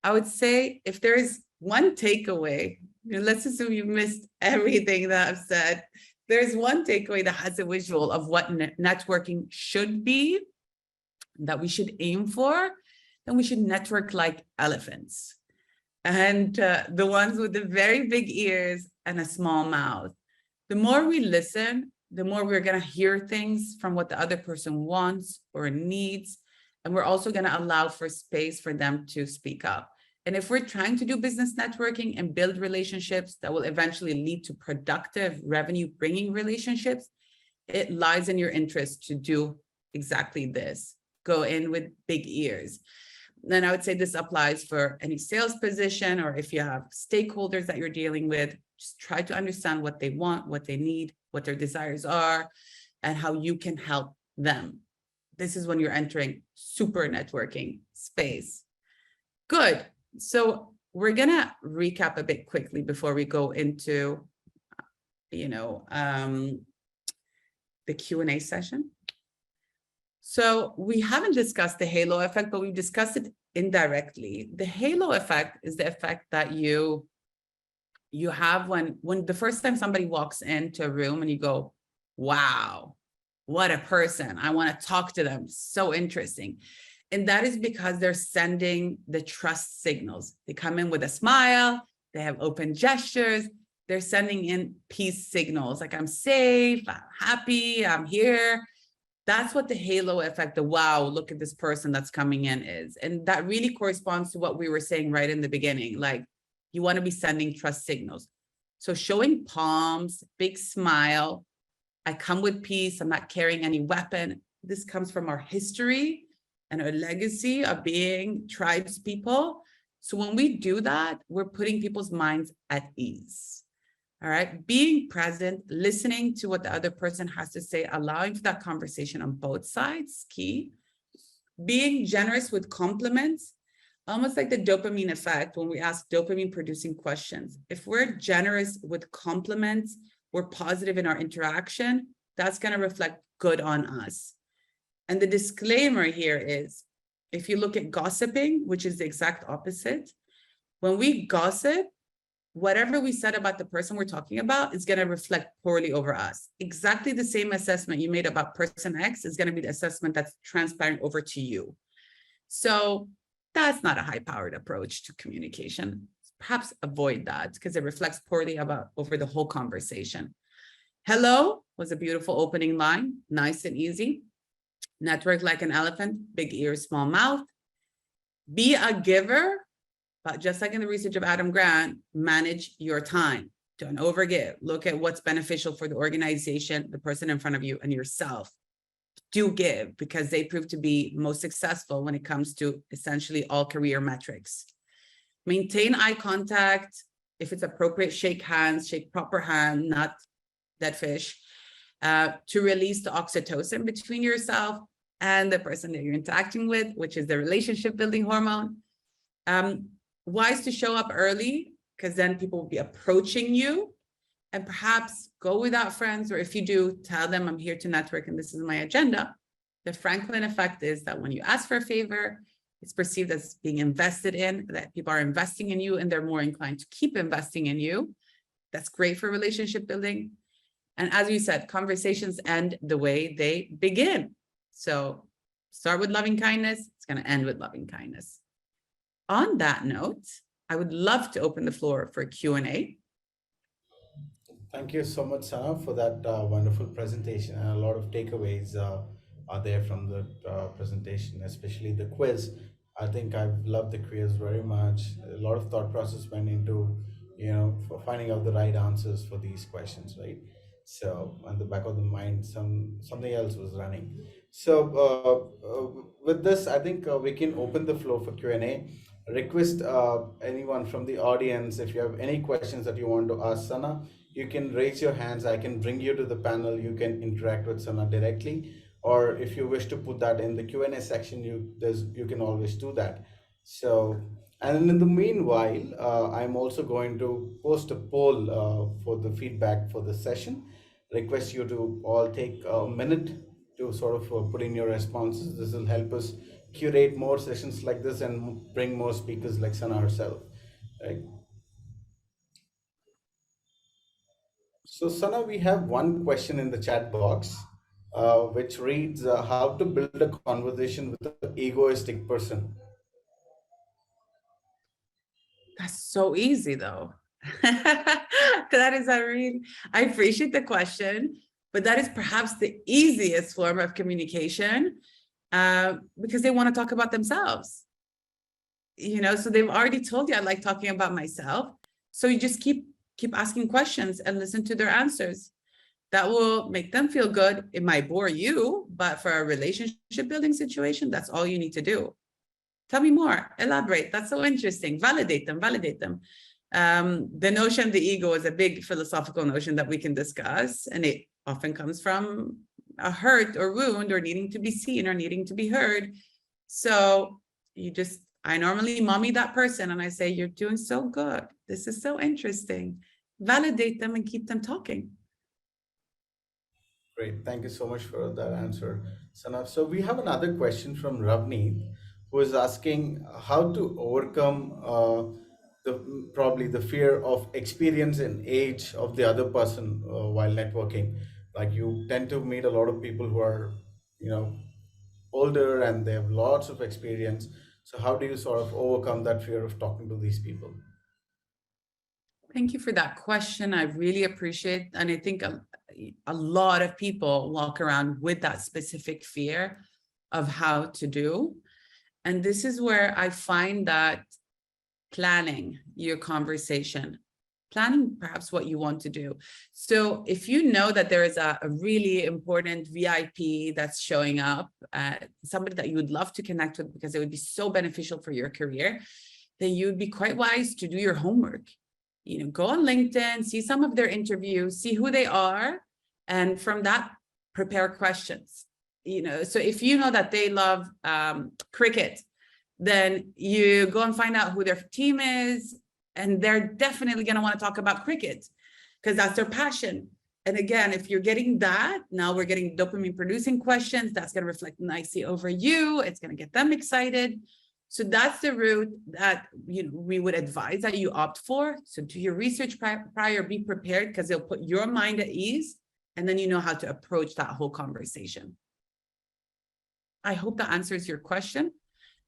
I would say if there is one takeaway, let's assume you missed everything that I've said. There's one takeaway that has a visual of what networking should be, that we should aim for, then we should network like elephants. And the ones with the very big ears and a small mouth. The more we listen, the more we're going to hear things from what the other person wants or needs. And we're also going to allow for space for them to speak up. And if we're trying to do business networking and build relationships that will eventually lead to productive revenue bringing relationships, it lies in your interest to do exactly this. Go in with big ears. Then I would say this applies for any sales position, or if you have stakeholders that you're dealing with, just try to understand what they want, what they need, what their desires are, and how you can help them. This is when you're entering super networking space. Good. So we're going to recap a bit quickly before we go into, the Q&A session. So we haven't discussed the halo effect, but we've discussed it indirectly. The halo effect is the effect that you have when the first time somebody walks into a room and you go, wow, what a person. I want to talk to them. So interesting. And that is because they're sending the trust signals. They come in with a smile. They have open gestures. They're sending in peace signals like I'm safe, I'm happy, I'm here. That's what the halo effect, the wow, look at this person that's coming in is. And that really corresponds to what we were saying right in the beginning. Like you want to be sending trust signals. So showing palms, big smile. I come with peace. I'm not carrying any weapon. This comes from our history and our legacy of being tribes people. So when we do that, we're putting people's minds at ease. All right, being present, listening to what the other person has to say, allowing for that conversation on both sides, key. Being generous with compliments, almost like the dopamine effect when we ask dopamine producing questions. If we're generous with compliments, we're positive in our interaction, that's going to reflect good on us. And the disclaimer here is, if you look at gossiping, which is the exact opposite, when we gossip, whatever we said about the person we're talking about is going to reflect poorly over us. Exactly the same assessment you made about person X is going to be the assessment that's transpiring over to you. So that's not a high-powered approach to communication. Perhaps avoid that because it reflects poorly over the whole conversation. Hello was a beautiful opening line, nice and easy. Network like an elephant, big ears, small mouth. Be a giver. But just like in the research of Adam Grant, manage your time. Don't overgive. Look at what's beneficial for the organization, the person in front of you, and yourself. Do give because they prove to be most successful when it comes to essentially all career metrics. Maintain eye contact. If it's appropriate, shake hands, shake proper hand, not dead fish, to release the oxytocin between yourself and the person that you're interacting with, which is the relationship building hormone. Wise to show up early because then people will be approaching you, and perhaps go without friends, or if you do, tell them I'm here to network and this is my agenda. The Franklin effect is that when you ask for a favor, it's perceived as being invested in, that people are investing in you and they're more inclined to keep investing in you. That's great for relationship building. And as you said, conversations end the way they begin. So start with loving kindness, it's going to end with loving kindness. On that note, I would love to open the floor for Q&A. Thank you so much, Sana, for that wonderful presentation. And a lot of takeaways are there from the presentation, especially the quiz. I think I've loved the quiz very much. A lot of thought process went into, for finding out the right answers for these questions, right? So, on the back of the mind, something else was running. So, with this, I think we can open the floor for Q&A. Request anyone from the audience, if you have any questions that you want to ask Sana, you can raise your hands. I can bring you to the panel. You can interact with Sana directly, or if you wish to put that in the Q&A section, you can always do that. So, and in the meanwhile, I'm also going to post a poll for the feedback for the session. Request you to all take a minute to sort of put in your responses. This will help us curate more sessions like this and bring more speakers like Sana herself, right? So, Sana, we have one question in the chat box, which reads, "How to build a conversation with an egoistic person?" That's so easy though. That is a real, I appreciate the question, but that is perhaps the easiest form of communication because they want to talk about themselves. So they've already told you I like talking about myself. So you just keep asking questions and listen to their answers. That will make them feel good. It might bore you, but for a relationship building situation, that's all you need to do. Tell me more, elaborate. That's so interesting. Validate them. The notion of the ego is a big philosophical notion that we can discuss, and it often comes from a hurt or wound or needing to be seen or needing to be heard. So I normally mommy that person and I say, "You're doing so good. This is so interesting." Validate them and keep them talking. Great. Thank you so much for that answer, Sana. So we have another question from Ravneet, who is asking how to overcome probably the fear of experience and age of the other person while networking. Like you tend to meet a lot of people who are, you know, older and they have lots of experience. So how do you sort of overcome that fear of talking to these people? Thank you for that question. I really appreciate, and I think a lot of people walk around with that specific fear of how to do. And this is where I find that planning your conversation, planning perhaps what you want to do. So if you know that there is a really important VIP that's showing up, somebody that you would love to connect with because it would be so beneficial for your career, then you'd be quite wise to do your homework. Go on LinkedIn, see some of their interviews, see who they are, and from that, prepare questions. So if you know that they love cricket, then you go and find out who their team is, and they're definitely going to want to talk about cricket because that's their passion. And again, if you're getting that, now we're getting dopamine producing questions, that's going to reflect nicely over you. It's going to get them excited. So that's the route that we would advise that you opt for. So do your research prior, be prepared because it'll put your mind at ease, and then you know how to approach that whole conversation. I hope that answers your question.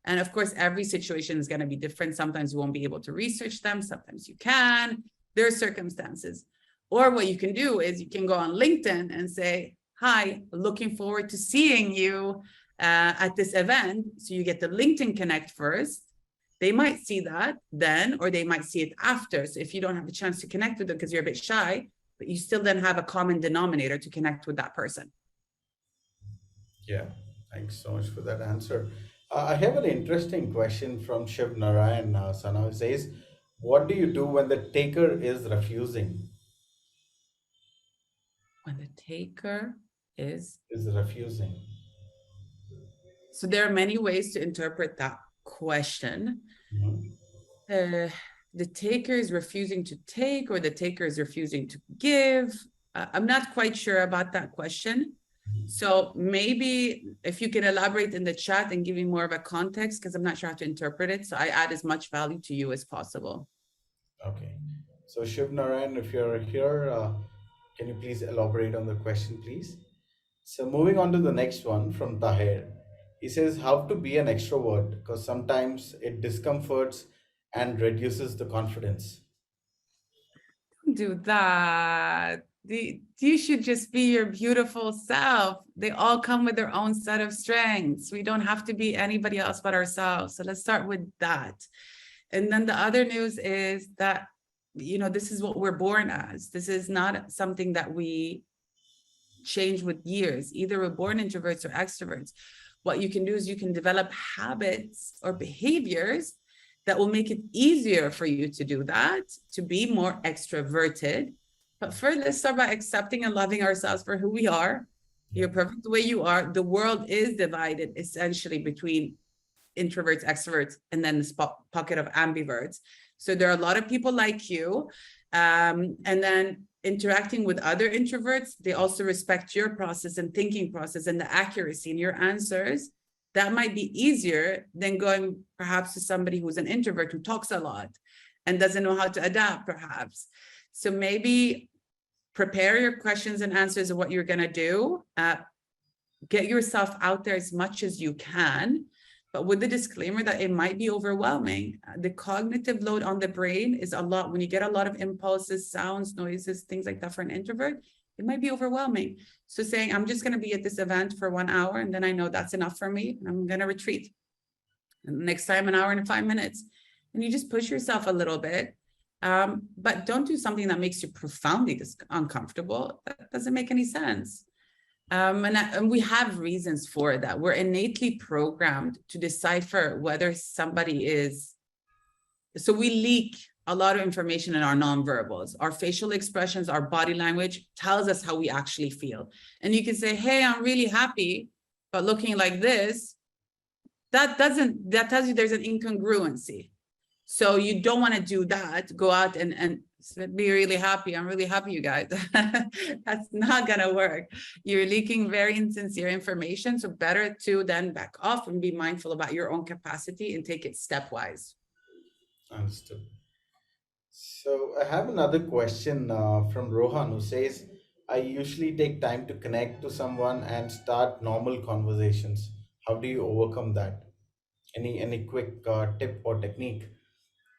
And of course, every situation is going to be different. Sometimes you won't be able to research them. Sometimes you can. There are circumstances. Or what you can do is you can go on LinkedIn and say, "Hi, looking forward to seeing you at this event." So you get the LinkedIn connect first. They might see that then, or they might see it after. So if you don't have a chance to connect with them because you're a bit shy, but you still then have a common denominator to connect with that person. Yeah, thanks so much for that answer. I have an interesting question from Shiv Narayan Sana, who says, "What do you do when the taker is refusing?" When the taker is. Is refusing. So there are many ways to interpret that question. Mhm. The taker is refusing to take, or the taker is refusing to give. I'm not quite sure about that question. So maybe if you can elaborate in the chat and give me more of a context, because I'm not sure how to interpret it. So I add as much value to you as possible. Okay. So Shiv Narayan, if you're here, can you please elaborate on the question, please? So moving on to the next one from Tahir. He says how to be an extrovert because sometimes it discomforts and reduces the confidence. Do that. You should just be your beautiful self. They all come with their own set of strengths. We don't have to be anybody else but ourselves. So let's start with that. And then the other news is that, this is what we're born as. This is not something that we change with years. Either we're born introverts or extroverts. What you can do is you can develop habits or behaviors that will make it easier for you to do that, to be more extroverted. But first, let's start by accepting and loving ourselves for who we are. You're perfect the way you are. The world is divided essentially between introverts, extroverts, and then the pocket of ambiverts. So there are a lot of people like you. And then interacting with other introverts, they also respect your process and thinking process and the accuracy in your answers. That might be easier than going perhaps to somebody who's an introvert who talks a lot and doesn't know how to adapt, perhaps. So maybe prepare your questions and answers of what you're going to do. Get yourself out there as much as you can, but with the disclaimer that it might be overwhelming. The cognitive load on the brain is a lot. When you get a lot of impulses, sounds, noises, things like that for an introvert, it might be overwhelming. So saying, I'm just going to be at this event for 1 hour, and then I know that's enough for me, and I'm going to retreat. And next time, 1 hour and 5 minutes. And you just push yourself a little bit. But don't do something that makes you profoundly uncomfortable. That doesn't make any sense. And we have reasons for that. We're innately programmed to decipher whether somebody is. So we leak a lot of information in our nonverbals. Our facial expressions, our body language tells us how we actually feel. And you can say, hey, I'm really happy, but looking like this, that tells you there's an incongruency. So you don't want to do that. Go out and be really happy. I'm really happy, you guys. That's not going to work. You're leaking very insincere information. So better to then back off and be mindful about your own capacity and take it stepwise. Understood. So I have another question from Rohan who says, I usually take time to connect to someone and start normal conversations. How do you overcome that? Any quick tip or technique?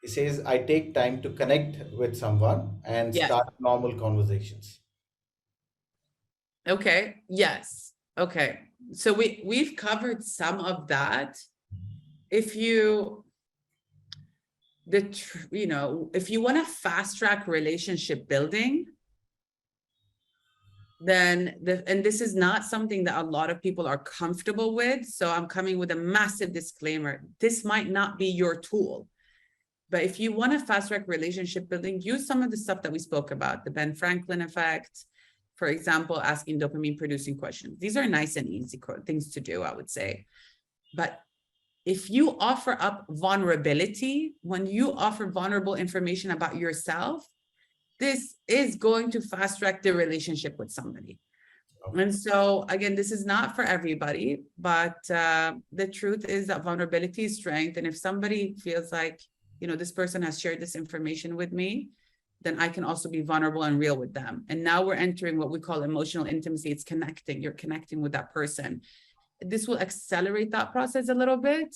He says, I take time to connect with someone and Yes. start normal conversations. Okay. Yes. Okay. So we've covered some of that. If you if you want to fast track relationship building, then and this is not something that a lot of people are comfortable with. So I'm coming with a massive disclaimer. This might not be your tool. But if you want to fast track relationship building, use some of the stuff that we spoke about, the Ben Franklin effect, for example, asking dopamine producing questions. These are nice and easy things to do, I would say. But if you offer up vulnerability, when you offer vulnerable information about yourself, this is going to fast track the relationship with somebody. Okay. And so, again, this is not for everybody, but the truth is that vulnerability is strength. And if somebody feels like, this person has shared this information with me, then I can also be vulnerable and real with them. And now we're entering what we call emotional intimacy. It's connecting. You're connecting with that person. This will accelerate that process a little bit.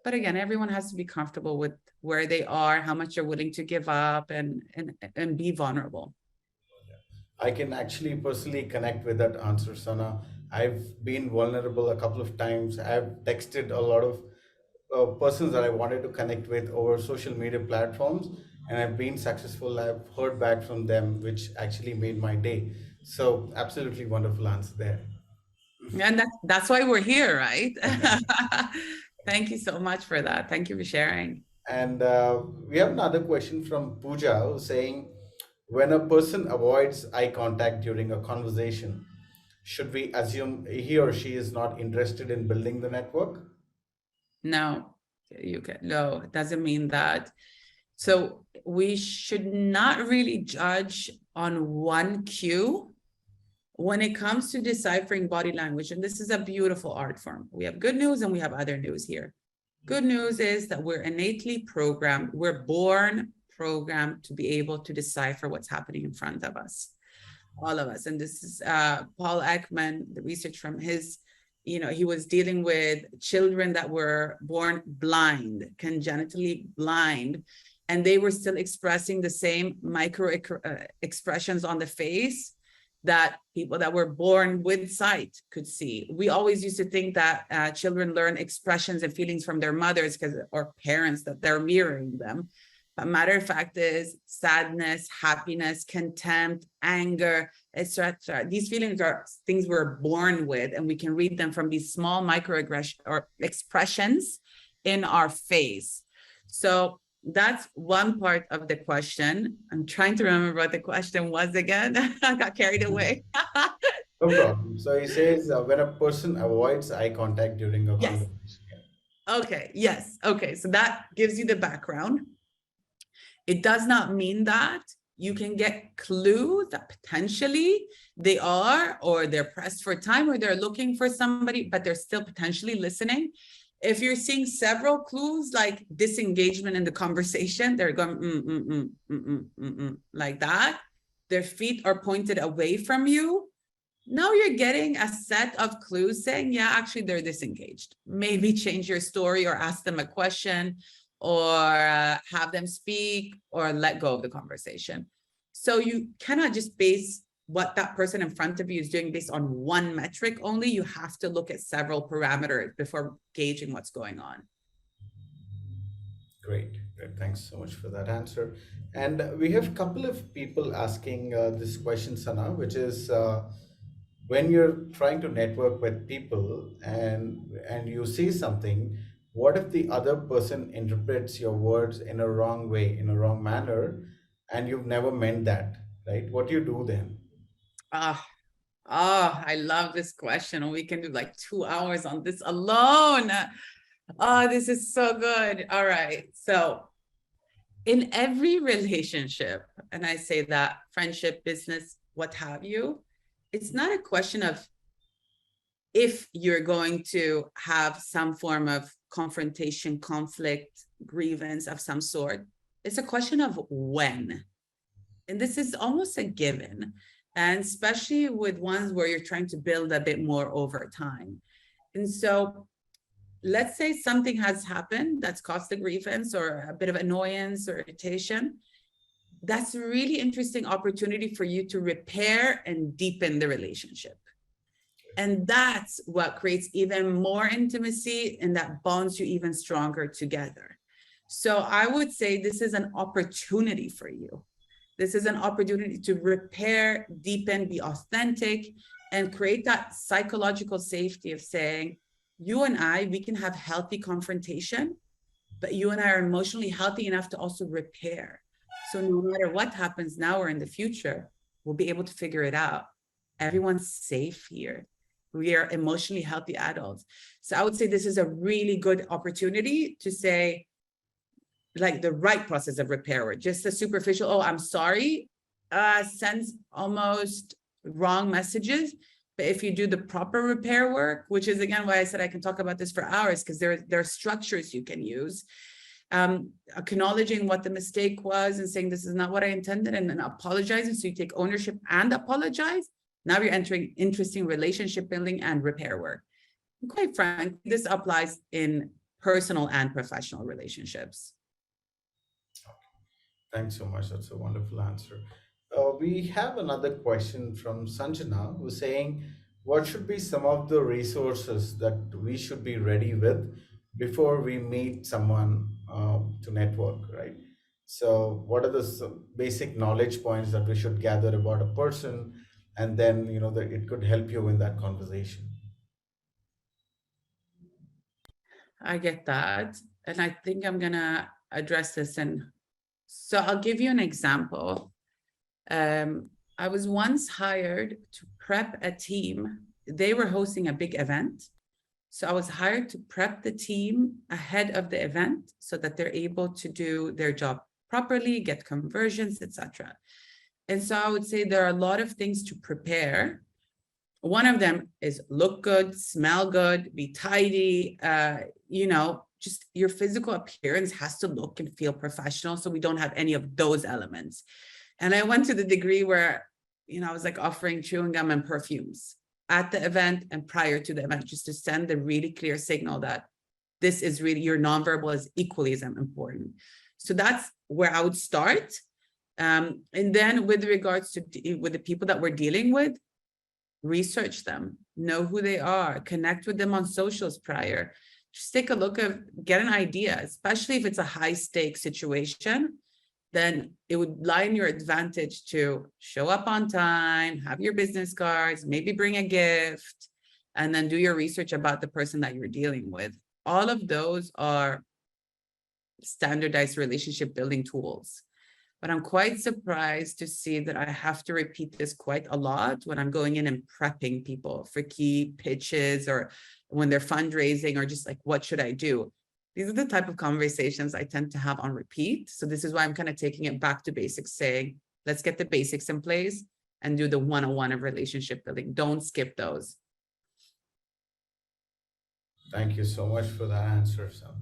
But again, everyone has to be comfortable with where they are, how much you're willing to give up, and be vulnerable. I can actually personally connect with that answer, Sana. I've been vulnerable a couple of times. I've texted a lot of persons that I wanted to connect with over social media platforms, and I've been successful. I've heard back from them, which actually made my day. So, absolutely wonderful answer there. And that's why we're here, right? Thank you so much for that. Thank you for sharing. And we have another question from Pooja who's saying, when a person avoids eye contact during a conversation, should we assume he or she is not interested in building the network? No, no, it doesn't mean that. So we should not really judge on one cue when it comes to deciphering body language, and this is a beautiful art form, we have good news and we have other news here. Good news is that we're innately programmed, we're born programmed to be able to decipher what's happening in front of us, all of us. And this is Paul Ekman, the research from his, he was dealing with children that were born blind, congenitally blind, and they were still expressing the same micro expressions on the face that people that were born with sight could see. We always used to think that children learn expressions and feelings from their mothers or parents, that they're mirroring them. But matter of fact is sadness, happiness, contempt, anger, etc. These feelings are things we're born with, and we can read them from these small microaggressions or expressions in our face. So that's one part of the question. I'm trying to remember what the question was again. I got carried away. No problem. So he says when a person avoids eye contact during a Yes. conversation. Okay. Yes. Okay. So that gives you the background. It does not mean that you can get clues that potentially they are, or they're pressed for time, or they're looking for somebody, but they're still potentially listening. If you're seeing several clues like disengagement in the conversation, they're going like that. Their feet are pointed away from you. Now you're getting a set of clues saying, yeah, actually they're disengaged. Maybe change your story or ask them a question, or have them speak, or let go of the conversation. So you cannot just base what that person in front of you is doing based on one metric only. You have to look at several parameters before gauging what's going on. Great. Great. Thanks so much for that answer. And we have a couple of people asking this question, Sana, which is when you're trying to network with people and you say something, what if the other person interprets your words in a wrong way, in a wrong manner, and you've never meant that, right? What do you do then? I love this question. We can do like 2 hours on this alone. Oh, this is so good. All right. So in every relationship, and I say that friendship, business, what have you, it's not a question of if you're going to have some form of confrontation, conflict, grievance of some sort. It's a question of when. And this is almost a given, and especially with ones where you're trying to build a bit more over time. And so let's say something has happened that's caused a grievance or a bit of annoyance or irritation. That's a really interesting opportunity for you to repair and deepen the relationship. And that's what creates even more intimacy, and that bonds you even stronger together. So I would say this is an opportunity for you. This is an opportunity to repair, deepen, be authentic, and create that psychological safety of saying, you and I, we can have healthy confrontation, but you and I are emotionally healthy enough to also repair. So no matter what happens now or in the future, we'll be able to figure it out. Everyone's safe here. We are emotionally healthy adults. So I would say this is a really good opportunity to say, like, the right process of repair, or just the superficial, oh, I'm sorry, sends almost wrong messages. But if you do the proper repair work, which is again why I said I can talk about this for hours, because there are structures you can use, acknowledging what the mistake was and saying this is not what I intended, and then apologizing. So you take ownership and apologize. Now you're entering interesting relationship building and repair work. And quite frankly, this applies in personal and professional relationships. Thanks so much. That's a wonderful answer. We have another question from Sanjana who's saying, what should be some of the resources that we should be ready with before we meet someone to network, right? So, what are the basic knowledge points that we should gather about a person, and then that it could help you in that conversation? I get that. And I think I'm going to address this. And so I'll give you an example. I was once hired to prep a team. They were hosting a big event. So I was hired to prep the team ahead of the event so that they're able to do their job properly, get conversions, etc. And so I would say there are a lot of things to prepare, One of them is look good, smell good, be tidy, just your physical appearance has to look and feel professional. So we don't have any of those elements. And I went to the degree where, I was like offering chewing gum and perfumes at the event and prior to the event, just to send the really clear signal that this is really, your nonverbal is equally as important. So that's where I would start. And then with regards to with the people that we're dealing with, research them, know who they are, connect with them on socials prior. Just take a look at, get an idea, especially if it's a high stakes situation, then it would lie in your advantage to show up on time, have your business cards, maybe bring a gift, and then do your research about the person that you're dealing with. All of those are standardized relationship building tools. But I'm quite surprised to see that I have to repeat this quite a lot when I'm going in and prepping people for key pitches or when they're fundraising or just like, what should I do? These are the type of conversations I tend to have on repeat. So this is why I'm kind of taking it back to basics, saying, let's get the basics in place and do the one-on-one of relationship building. Don't skip those. Thank you so much for that answer, Sam.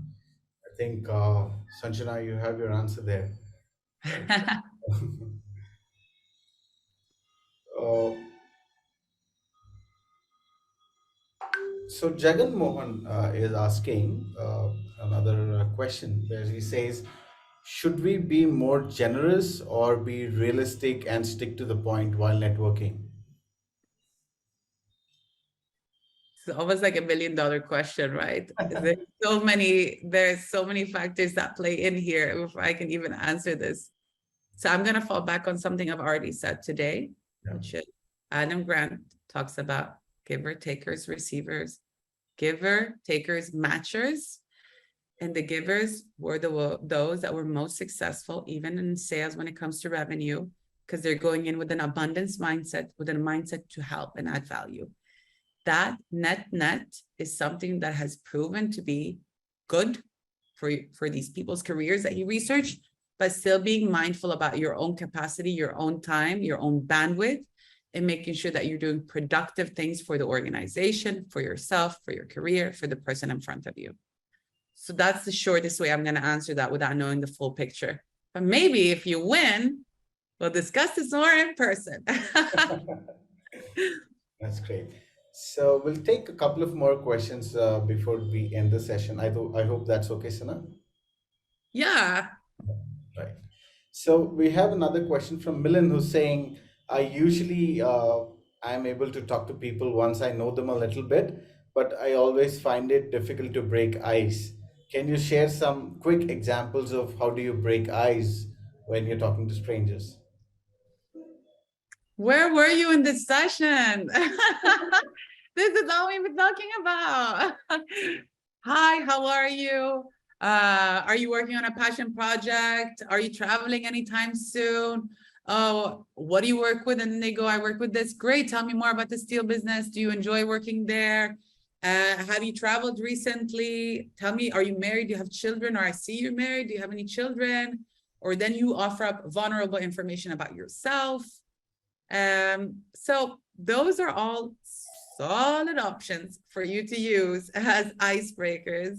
I think, Sanjana, you have your answer there. Right. uh, so Jagan Mohan is asking another question where he says, should we be more generous or be realistic and stick to the point while networking? It's almost like $1 million question, right? There's so many factors that play in here before I can even answer this. So I'm going to fall back on something I've already said today, Yeah. which is Adam Grant talks about giver, takers, receivers, giver, takers, matchers. And the givers were those that were most successful, even in sales when it comes to revenue, because they're going in with an abundance mindset, with a mindset to help and add value. That net is something that has proven to be good for these people's careers that you research, but still being mindful about your own capacity, your own time, your own bandwidth, and making sure that you're doing productive things for the organization, for yourself, for your career, for the person in front of you. So that's the shortest way I'm going to answer that without knowing the full picture. But maybe if you win, we'll discuss this more in person. That's great. So we'll take a couple of more questions before we end the session. I hope that's okay, Sana. Yeah. Right. So we have another question from Milan who's saying, I usually I'm able to talk to people once I know them a little bit, but I always find it difficult to break ice. Can you share some quick examples of how do you break ice when you're talking to strangers? Where were you in this session? This is all we've been talking about. Hi, how are you? Are you working on a passion project? Are you traveling anytime soon? Oh, what do you work with? And then they go, I work with this. Great. Tell me more about the steel business. Do you enjoy working there? Have you traveled recently? Tell me, are you married? Do you have children? Or I see you're married. Do you have any children? Or then you offer up vulnerable information about yourself. So those are all solid options for you to use as icebreakers.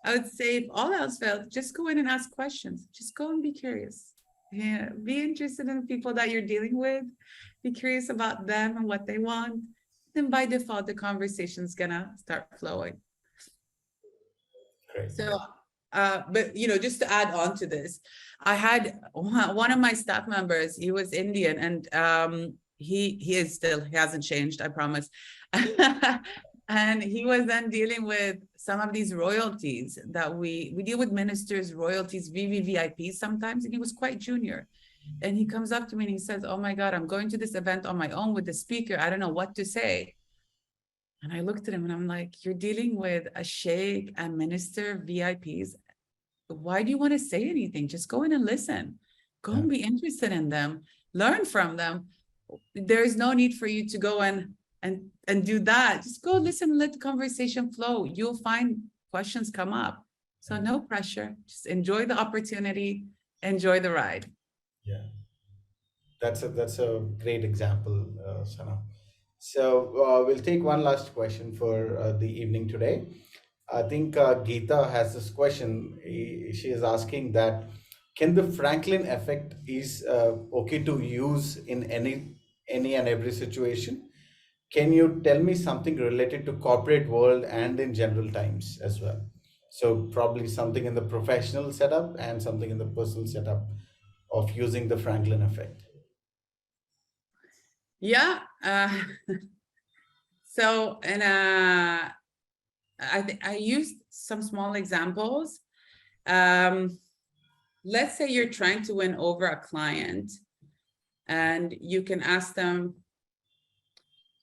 I would say if all else failed, just go in and ask questions. Just go and be curious. Yeah, be interested in the people that you're dealing with. Be curious about them and what they want. Then by default, the conversation's gonna start flowing. Great. So, but just to add on to this, I had one of my staff members. He was Indian, and he is still, he hasn't changed, I promise. And he was then dealing with some of these royalties that we deal with, ministers, royalties, VVVIPs sometimes, and he was quite junior. And he comes up to me and he says, oh my God, I'm going to this event on my own with the speaker. I don't know what to say. And I looked at him and I'm like, you're dealing with a sheikh and minister VIPs. Why do you want to say anything? Just go in and listen. Go and be interested in them. Learn from them. There's no need for you to go and do that. Just go listen and let the conversation flow. You'll find questions come up. So no pressure. Just enjoy the opportunity. Enjoy the ride. Yeah, that's a great example, Sana. We'll take one last question for the evening today. I think Geeta has this question. She is asking that can the Franklin effect is okay to use in any and every situation? Can you tell me something related to corporate world and in general times as well? So probably something in the professional setup and something in the personal setup of using the Franklin effect. Yeah. So, and I used some small examples. Let's say you're trying to win over a client, and you can ask them,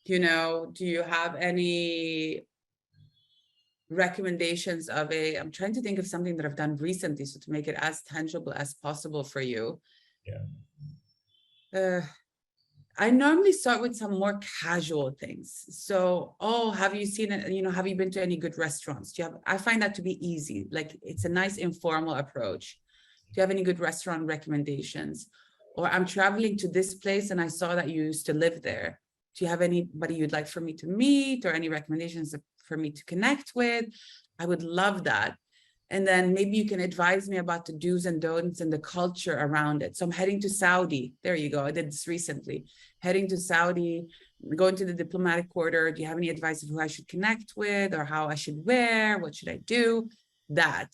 do you have any recommendations of I'm trying to think of something that I've done recently, so to make it as tangible as possible for you. Yeah. I normally start with some more casual things. So, have you seen it? Have you been to any good restaurants? I find that to be easy. Like, it's a nice informal approach. Do you have any good restaurant recommendations? Or I'm traveling to this place and I saw that you used to live there. Do you have anybody you'd like for me to meet or any recommendations for me to connect with? I would love that. And then maybe you can advise me about the do's and don'ts and the culture around it. So I'm heading to Saudi. There you go. I did this recently. Heading to Saudi, going to the diplomatic quarter. Do you have any advice of who I should connect with or how I should wear? What should I do? That,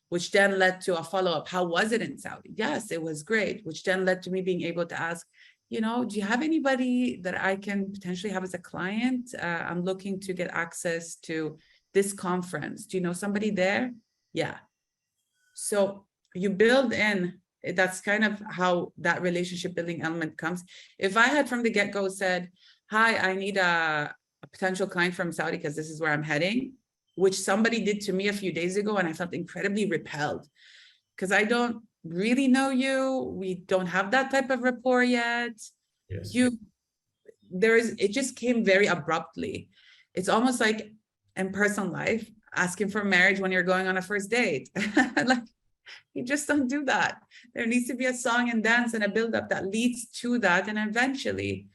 which then led to a follow-up. How was it in Saudi? Yes, it was great, which then led to me being able to ask, do you have anybody that I can potentially have as a client? I'm looking to get access to this conference. Do you know somebody there? Yeah. So you build in, that's kind of how that relationship building element comes. If I had from the get-go said, hi, I need a potential client from Saudi because this is where I'm heading, which somebody did to me a few days ago, and I felt incredibly repelled because I don't really know you. We don't have that type of rapport yet. Yes. It just came very abruptly. It's almost like in personal life, asking for marriage when you're going on a first date. Like, you just don't do that. There needs to be a song and dance and a build-up that leads to that, and eventually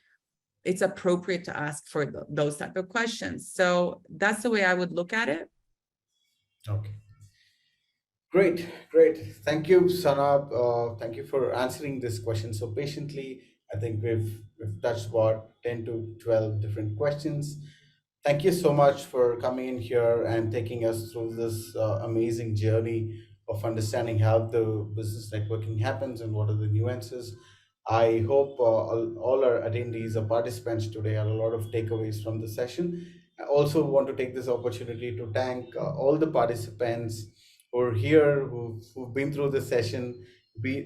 it's appropriate to ask for those type of questions. So that's the way I would look at it. Okay. Great. Thank you, Sana. Thank you for answering this question so patiently. I think we've touched about 10 to 12 different questions. Thank you so much for coming in here and taking us through this amazing journey of understanding how the business networking happens and what are the nuances. I hope all our attendees or participants today are a lot of takeaways from the session. I also want to take this opportunity to thank all the participants who are here, who've been through the session.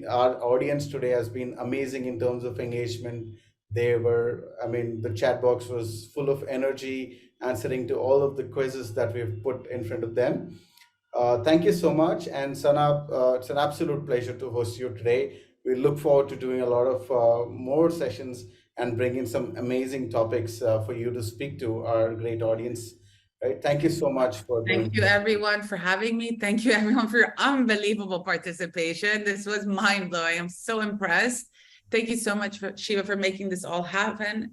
Our audience today has been amazing in terms of engagement. The chat box was full of energy, answering to all of the quizzes that we've put in front of them. Thank you so much. And Sana, it's an absolute pleasure to host you today. We look forward to doing a lot of more sessions and bringing some amazing topics for you to speak to our great audience. Right? Thank you so much for doing Thank you, this. everyone, for having me. Thank you, everyone, for your unbelievable participation. This was mind-blowing. I'm so impressed. Thank you so much, Shiva, for making this all happen.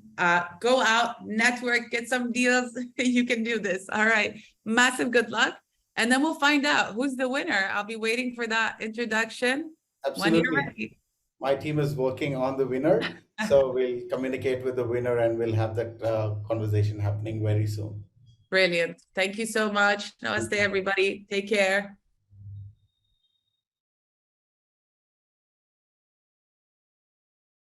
Go out, network, get some deals. You can do this. All right. Massive good luck. And then we'll find out who's the winner. I'll be waiting for that introduction when you're Absolutely. ready. My team is working on the winner. So we'll communicate with the winner and we'll have that conversation happening very soon. Brilliant. Thank you so much. Namaste, everybody. Take care.